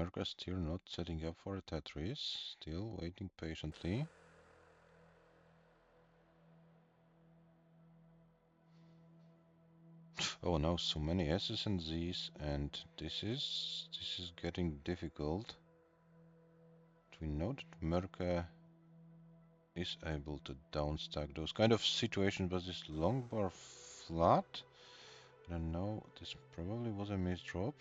MÖRKÖS still not setting up for a Tetris, still waiting patiently. Oh no, so many S's and Z's, and this is getting difficult. We know that MÖRKÖ is able to downstack those kind of situations, but this long bar flat. I don't know, this probably was a misdrop.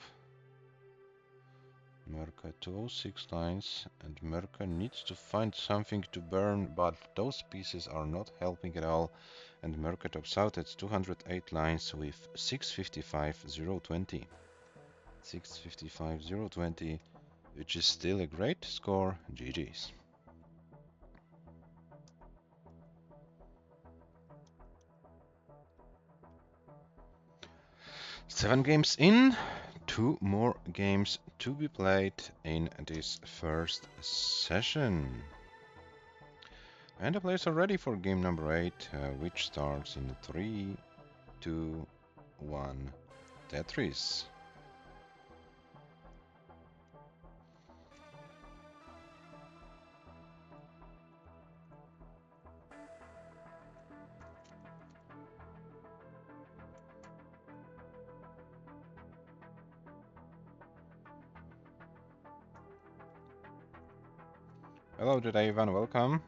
MÖRKÖ 206 lines, and MÖRKÖ needs to find something to burn, but those pieces are not helping at all. And MÖRKÖ tops out at 208 lines with 655.020. 655.020, which is still a great score. GG's. Seven games in, 2 more games to be played in this first session. And the players are ready for game number 8, which starts in 3, 2, 1, Tetris. Hello today, Ivan, welcome.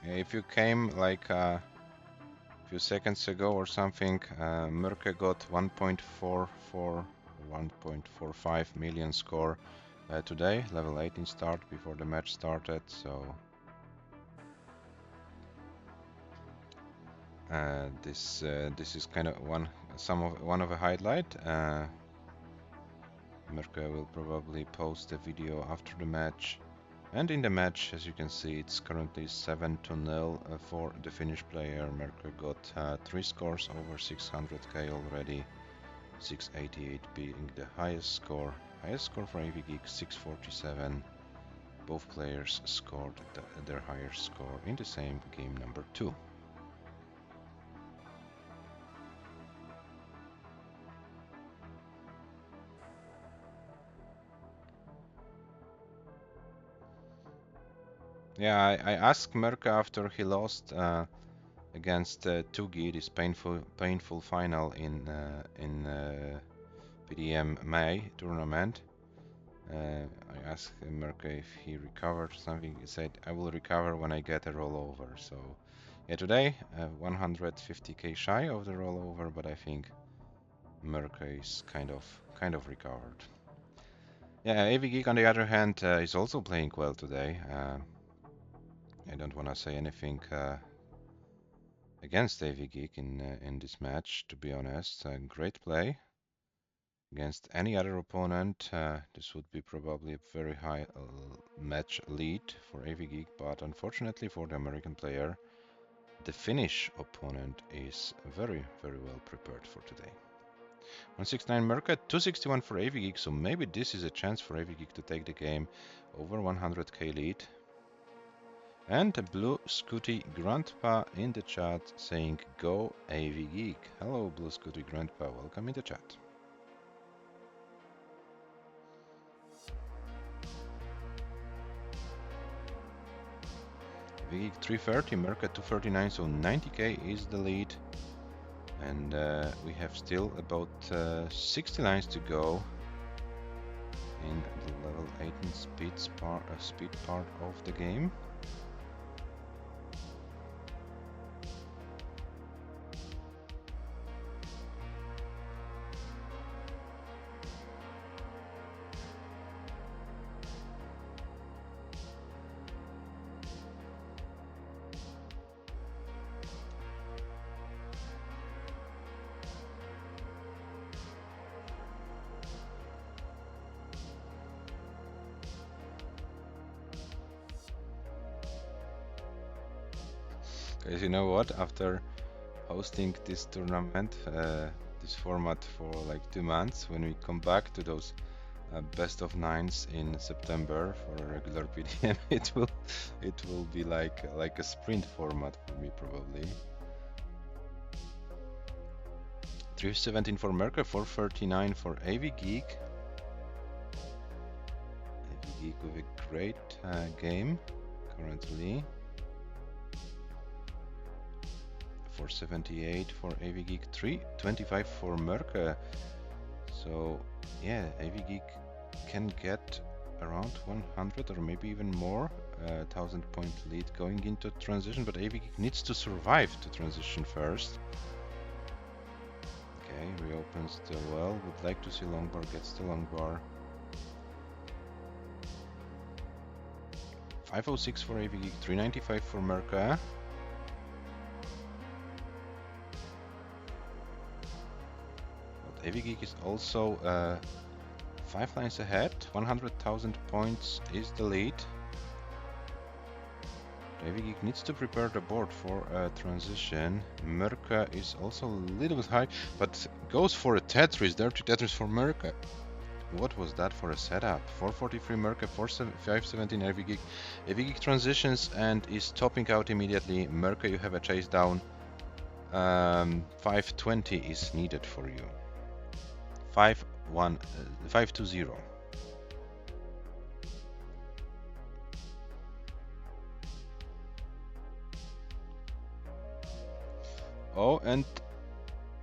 If you came like a few seconds ago or something, MÖRKÖ got 1.44, 1.45 million score today, level 18 start before the match started, so this is kind of one of a highlight. MÖRKÖ will probably post a video after the match. And in the match, as you can see, it's currently 7-0 for the Finnish player. MÖRKÖ got 3 scores over 600k already, 688 being the highest score. Highest score for AVGEEK, 647. Both players scored their higher score in the same game number 2. Yeah, I asked MÖRKÖ after he lost against Tugi, this painful final in PDM May tournament. I asked MÖRKÖ if he recovered something. He said, "I will recover when I get a rollover." So, yeah, today 150k shy of the rollover, but I think MÖRKÖ is kind of recovered. Yeah, AVGEEK on the other hand is also playing well today. I don't want to say anything against AVGEEK in this match, to be honest. Great play against any other opponent. This would be probably a very high match lead for AVGEEK, but unfortunately for the American player, the Finnish opponent is very well prepared for today. 169 MÖRKÖ, 261 for AVGEEK, so maybe this is a chance for AVGEEK to take the game over 100k lead. And a Blue Scooty Grandpa in the chat saying go AVGEEK. Hello Blue Scooty Grandpa, welcome in the chat. AVGEEK 330, MÖRKÖ 239, so 90k is the lead. And we have still about 60 lines to go in the level 18 speed part of the game. Guys, you know what? After hosting this tournament, this format for like 2 months, when we come back to those best of nines in September for a regular PDM, it will be like a sprint format for me probably. 317 for MÖRKÖS, 439 for AVGEEK. AVGEEK with a great game currently. 478 for AVGEEK, 325 for MÖRKÖS. So yeah, AVGEEK can get around 100 or maybe even more 1000-point lead going into transition, but AVGEEK needs to survive to transition first. Okay, reopens the well. Would like to see long bar, gets the long bar. 506 for AVGEEK, 395 for MÖRKÖS. But AVGEEK is also 5 lines ahead. 100,000 points is the lead. AVGEEK needs to prepare the board for a transition. MÖRKÖS is also a little bit high, but goes for a Tetris, dirty Tetris for MÖRKÖS. What was that for a setup? 443 MÖRKÖS, 517 AVGEEK. AVGEEK transitions and is topping out immediately. MÖRKÖS, you have a chase down. 520 is needed for you. 520. Oh, and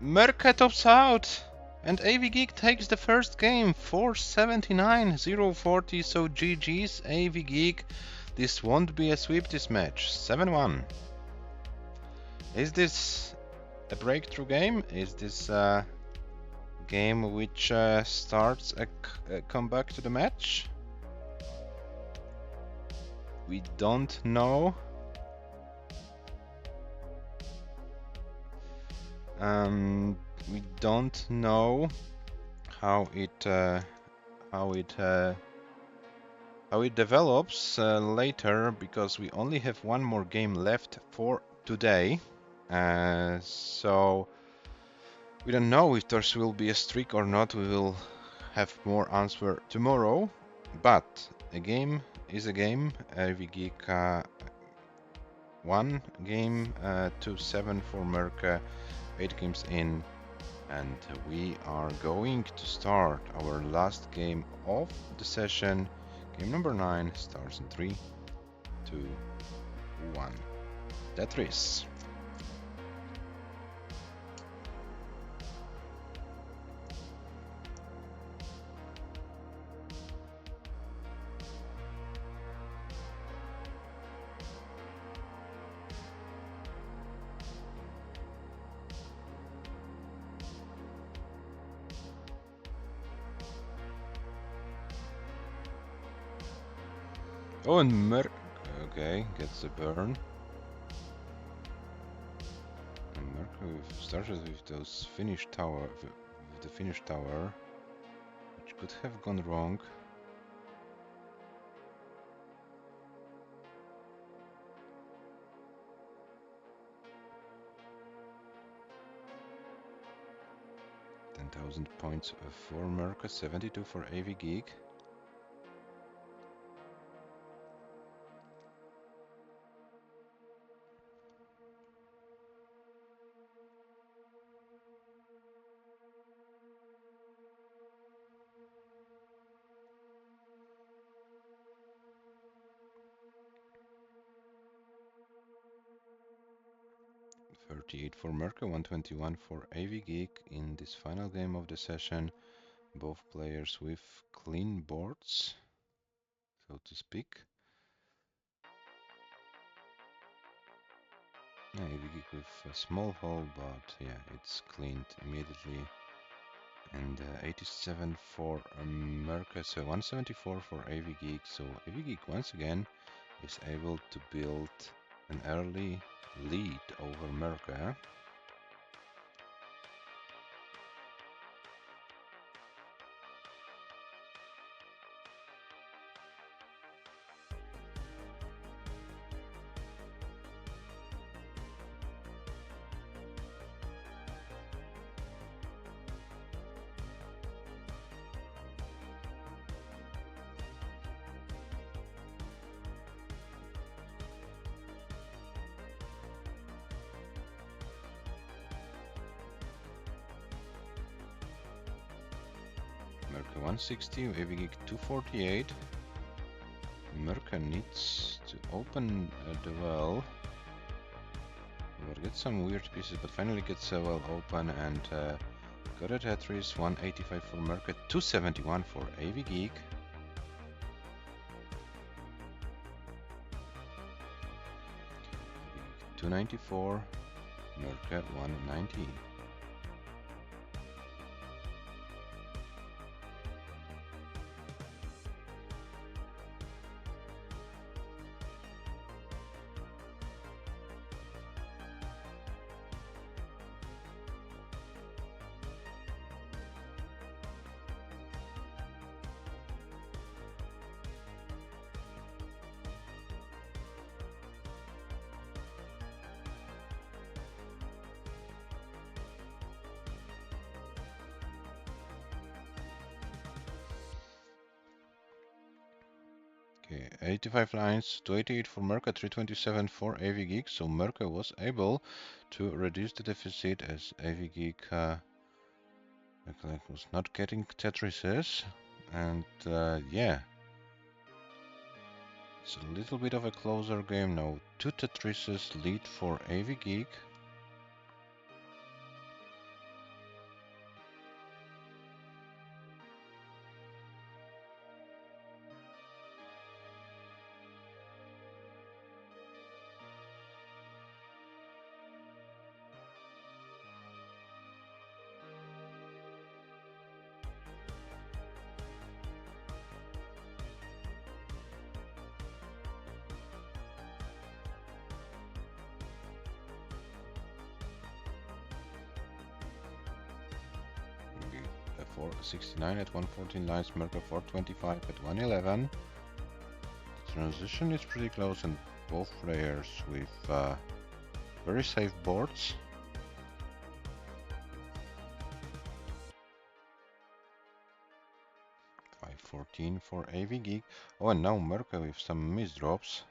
MÖRKÖS tops out! And AVGEEK takes the first game, 479, 040, so GG's AVGEEK. This won't be a sweep this match, 7-1. Is this a breakthrough game? Is this a game which starts a comeback to the match? We don't know. We don't know how it develops later, because we only have one more game left for today. So we don't know if there will be a streak or not. We will have more answer tomorrow. But a game is a game. AVGEEK 1 game, 2-7 for MÖRKÖS, 8 games in, and we are going to start our last game of the session. Game number 9 starts in 3, 2, 1. Tetris. Oh, and okay, gets the burn. And MÖRKÖS started with those finish tower, with the finish tower, which could have gone wrong. $10,000 points for MÖRKÖS, 72 for AVGEEK. $38 for MÖRKÖS, 121 for AVGEEK in this final game of the session. Both players with clean boards, so to speak. Yeah, AVGEEK with a small hole, but yeah, it's cleaned immediately. And 87 for MÖRKÖS, so 174 for AVGEEK. So AVGEEK once again is able to build an early lead over MÖRKÖS. Mörkö 160, AVGEEK 248. Mörkö needs to open the well. We'll get some weird pieces, but finally gets a well open and got a Tetris. 185 for Mörkö, 271 for AVGEEK. 294, Mörkö 190. Okay, 85 lines, 288 for Mörkö, 327 for AVGEEK. So Mörkö was able to reduce the deficit as AVGEEK was not getting Tetrises. And yeah, it's a little bit of a closer game now. 2 Tetrises lead for AVGEEK. Okay, 469 at 114 lines, Mörkö 425 at 111. The transition is pretty close and both players with very safe boards. .514 for AVGEEK. Oh, and now Mörkö with some misdrops.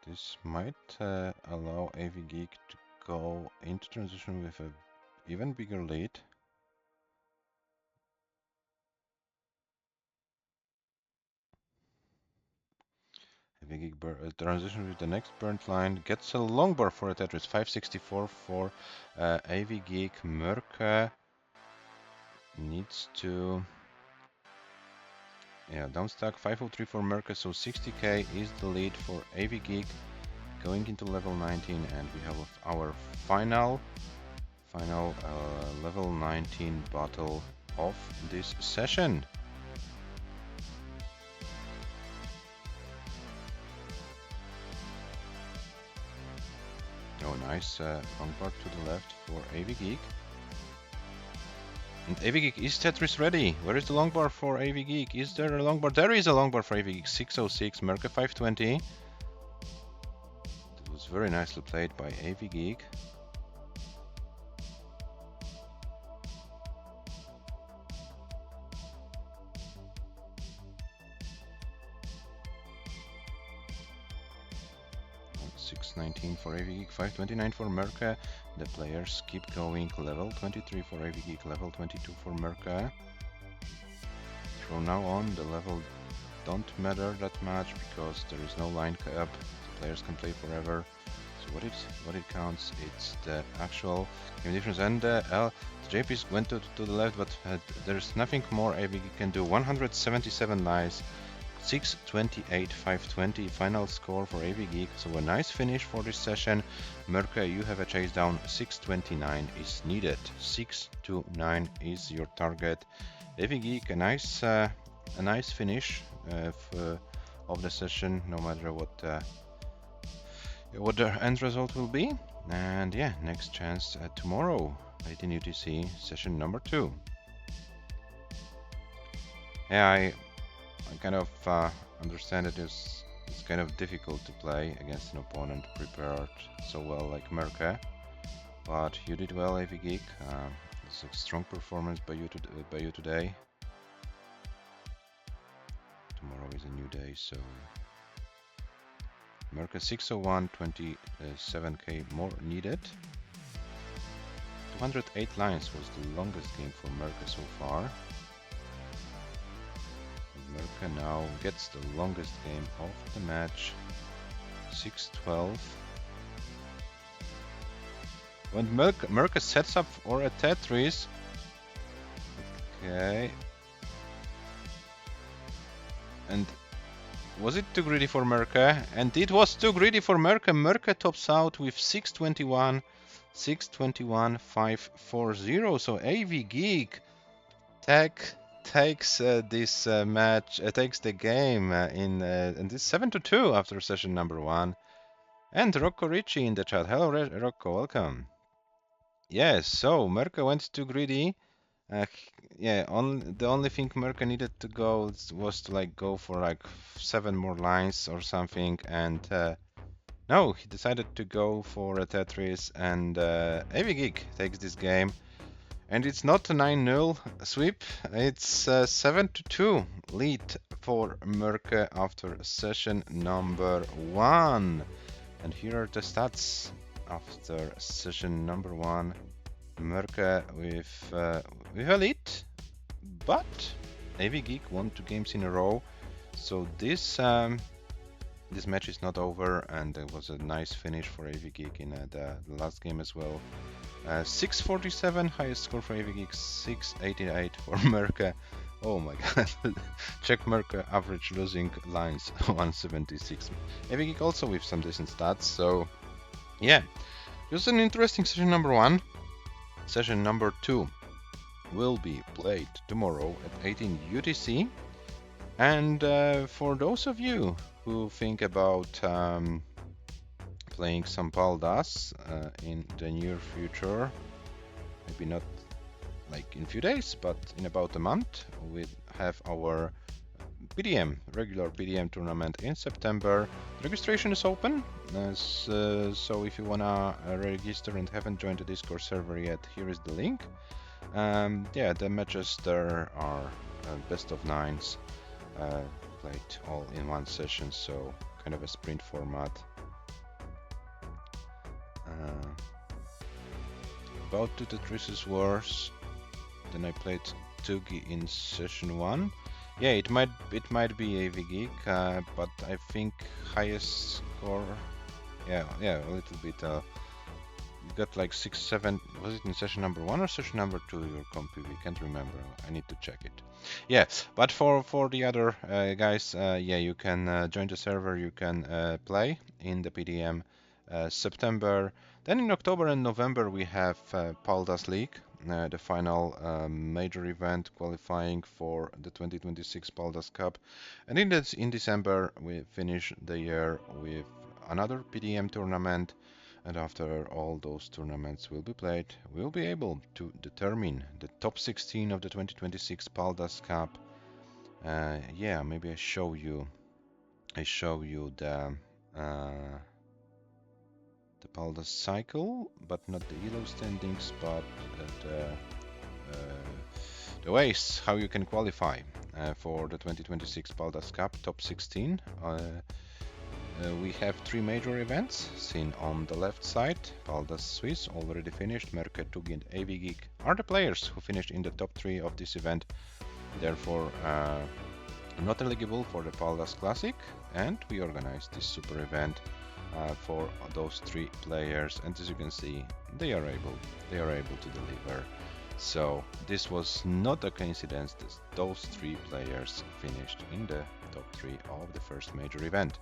This might allow AVGEEK to go into transition with an even bigger lead. AVGEEK transition with the next burnt line, gets a long bar for a Tetris. 564 for AVGEEK. Mörkö needs to downstack. 503 for Mörkö, so 60k is the lead for AVGEEK going into level 19, and we have our final level 19 battle of this session. Oh, nice long bar to the left for AVGEEK. And AVGEEK, is Tetris ready? Where is the long bar for AVGEEK? Is there a long bar? There is a long bar for AVGEEK. 606, Mörkö 520. That was very nicely played by AVGEEK. .619 for AVGEEK, 529 for Mörkö. The players keep going. Level 23 for AVGEEK, level 22 for Mörkö. From now on, the level don't matter that much because there is no line cap. The players can play forever. So what it counts, it's the actual game difference. And the JPs went to the left, but there's nothing more AVGEEK can do. 177 lies. 628, 520 final score for AVGEEK. So a nice finish for this session. Mörkö, you have a chase down. 629 is needed. 629 is your target. AVGEEK, a nice finish of the session, no matter what the end result will be. And yeah, next chance tomorrow, 18 UTC, session number 2. Yeah, I kind of understand that it's kind of difficult to play against an opponent prepared so well like Mörkö, but you did well, AVGEEK. It's a strong performance by you today. Tomorrow is a new day, so Mörkö 601, 27k more needed. 208 lines was the longest game for MÖRKÖS so far. MÖRKÖS now gets the longest game of the match. 6-12. When MÖRKÖS sets up for a Tetris. Okay. And was it too greedy for MÖRKÖS? And it was too greedy for MÖRKÖS. MÖRKÖS tops out with 621, 621, 540. So AVGEEK takes this match, takes the game in this 7-2 after session number 1. And Rocco Ricci in the chat. Hello, Rocco, welcome. Yes, so MÖRKÖS went too greedy. Yeah, the only thing MÖRKÖS needed to go was to like go for like 7 more lines or something, and no, he decided to go for a Tetris, and AVGEEK takes this game, and it's not a 9-0 sweep, it's 7-2 lead for MÖRKÖS after session number 1. And here are the stats after session number 1. MÖRKÖS with a lead, but AVGEEK won 2 games in a row, so this match is not over, and it was a nice finish for AVGEEK in the last game as well. 647 highest score for AVGEEK, 688 for MÖRKÖS. Oh my god, check MÖRKÖS average losing lines 176. AVGEEK also with some decent stats, so yeah, just an interesting session number 1. Session number 2 will be played tomorrow at 18 UTC, and for those of you who think about playing some Paldas in the near future, maybe not like in a few days, but in about a month, we have our PDM, regular PDM tournament in September. Registration is open, so if you wanna register and haven't joined the Discord server yet, here is the link. Yeah, the matches there are best of 9s, played all in one session, so kind of a sprint format. About to Tetris Wars, then I played Tugi in session 1. Yeah, it might be AVGEEK, but I think highest score, yeah, a little bit. You got like 6-7. Was it in session number 1 or session number 2? Your comp, we can't remember. I need to check it. Yeah, but for the other guys, yeah, you can join the server. You can play in the PDM September. Then in October and November we have Paldas League. The final major event qualifying for the 2026 Paldas Cup, and in December we finish the year with another PDM tournament, and after all those tournaments will be played, we'll be able to determine the top 16 of the 2026 Paldas Cup. Yeah, maybe I show you the Paldas cycle, but not the ELO standings, but the ways how you can qualify for the 2026 Paldas Cup top 16. We have 3 major events seen on the left side. Paldas Swiss already finished. MÖRKÖS, Tugi and AVGEEK are the players who finished in the top 3 of this event, therefore not eligible for the Paldas Classic, and we organized this super event for those 3 players, and as you can see, they are able to deliver. So this was not a coincidence that those 3 players finished in the top 3 of the first major event.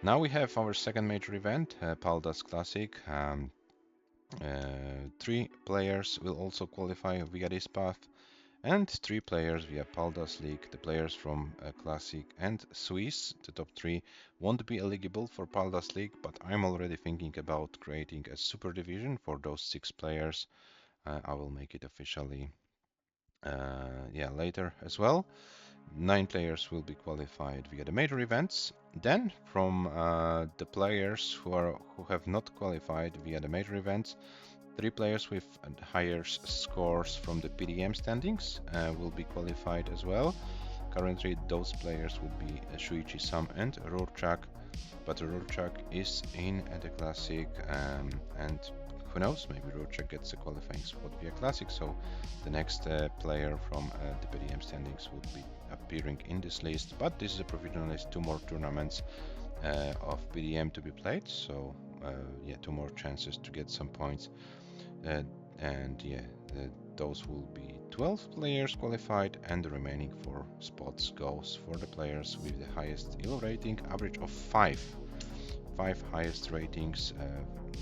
Now we have our second major event, Paldas Classic. 3 players will also qualify via this path, and 3 players via Paldas League. The players from Classic and Swiss, the top 3, won't be eligible for Paldas League, but I'm already thinking about creating a super division for those 6 players. I will make it officially later as well. 9 players will be qualified via the major events. Then from the players who have not qualified via the major events, 3 players with higher scores from the PDM standings will be qualified as well. Currently those players would be Shuichi Sam and Rorschach, but Rorschach is in the Classic and who knows, maybe Rurchak gets a qualifying spot via Classic, so the next player from the PDM standings would be appearing in this list. But this is a provisional list, 2 more tournaments of PDM to be played, so yeah, 2 more chances to get some points, and yeah, those will be 12 players qualified, and the remaining 4 spots goes for the players with the highest ELO rating, average of 5 highest ratings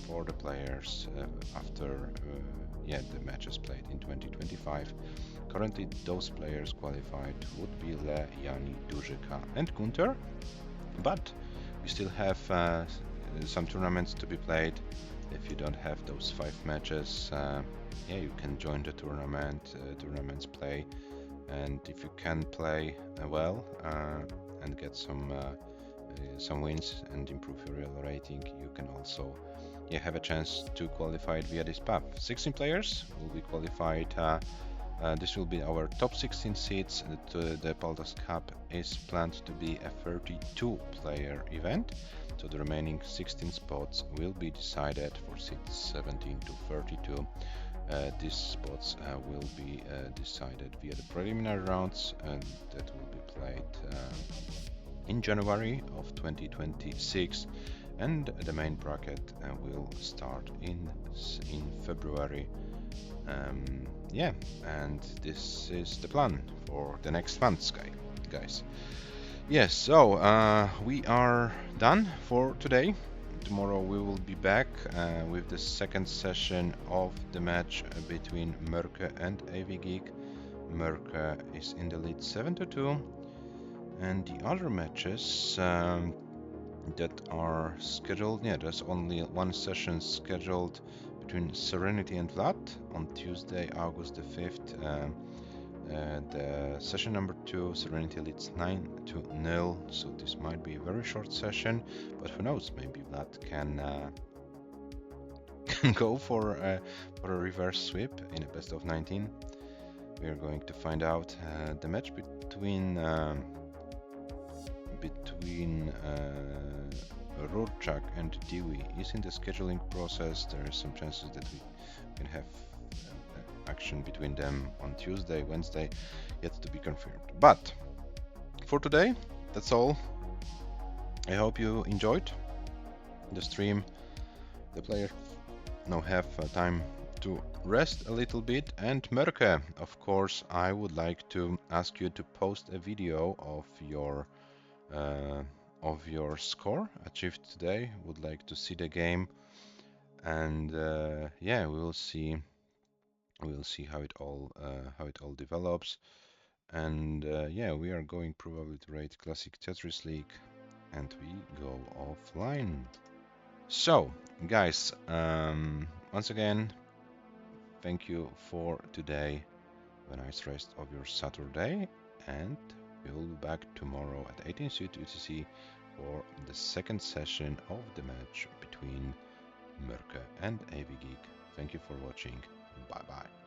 for the players after yeah, the matches played in 2025. Currently those players qualified would be Le, Jani, Dużyka and Gunter, but we still have some tournaments to be played. If you don't have those 5 matches, yeah, you can join the tournaments play, and if you can play well and get some wins and improve your ELO rating, you can also have a chance to qualify via this path. 16 players will be qualified. This will be our top 16 seeds. The Paldas Cup is planned to be a 32 player event, so the remaining 16 spots will be decided for seeds 17 to 32. These spots will be decided via the preliminary rounds, and that will be played in January of 2026, and the main bracket will start in February. Yeah, and this is the plan for the next months, guys. Yes, so we are done for today. Tomorrow we will be back with the second session of the match between MÖRKÖ and AVGEEK. MÖRKÖ is in the lead 7-2, and the other matches that are scheduled, yeah, there's only one session scheduled between Serenity and Vlad on Tuesday, August the 5th. The session number 2, Serenity leads 9-0, so this might be a very short session, but who knows, maybe Vlad can go for a reverse sweep in a best of 19. We are going to find out. The match between Rurchak and Dewey is in the scheduling process. There is some chances that we can have action between them on Tuesday, Wednesday, yet to be confirmed. But for today, that's all. I hope you enjoyed the stream. The players now have time to rest a little bit, and MÖRKÖ, of course, I would like to ask you to post a video of your score achieved today. Would like to see the game, and yeah, we'll see how it all develops. And yeah, we are going probably to raid Classic Tetris League, and we go offline. So guys, once again, thank you for today. Have a nice rest of your Saturday, and we will be back tomorrow at 18 UTC for the second session of the match between MÖRKÖ and AVGEEK. Thank you for watching. Bye bye.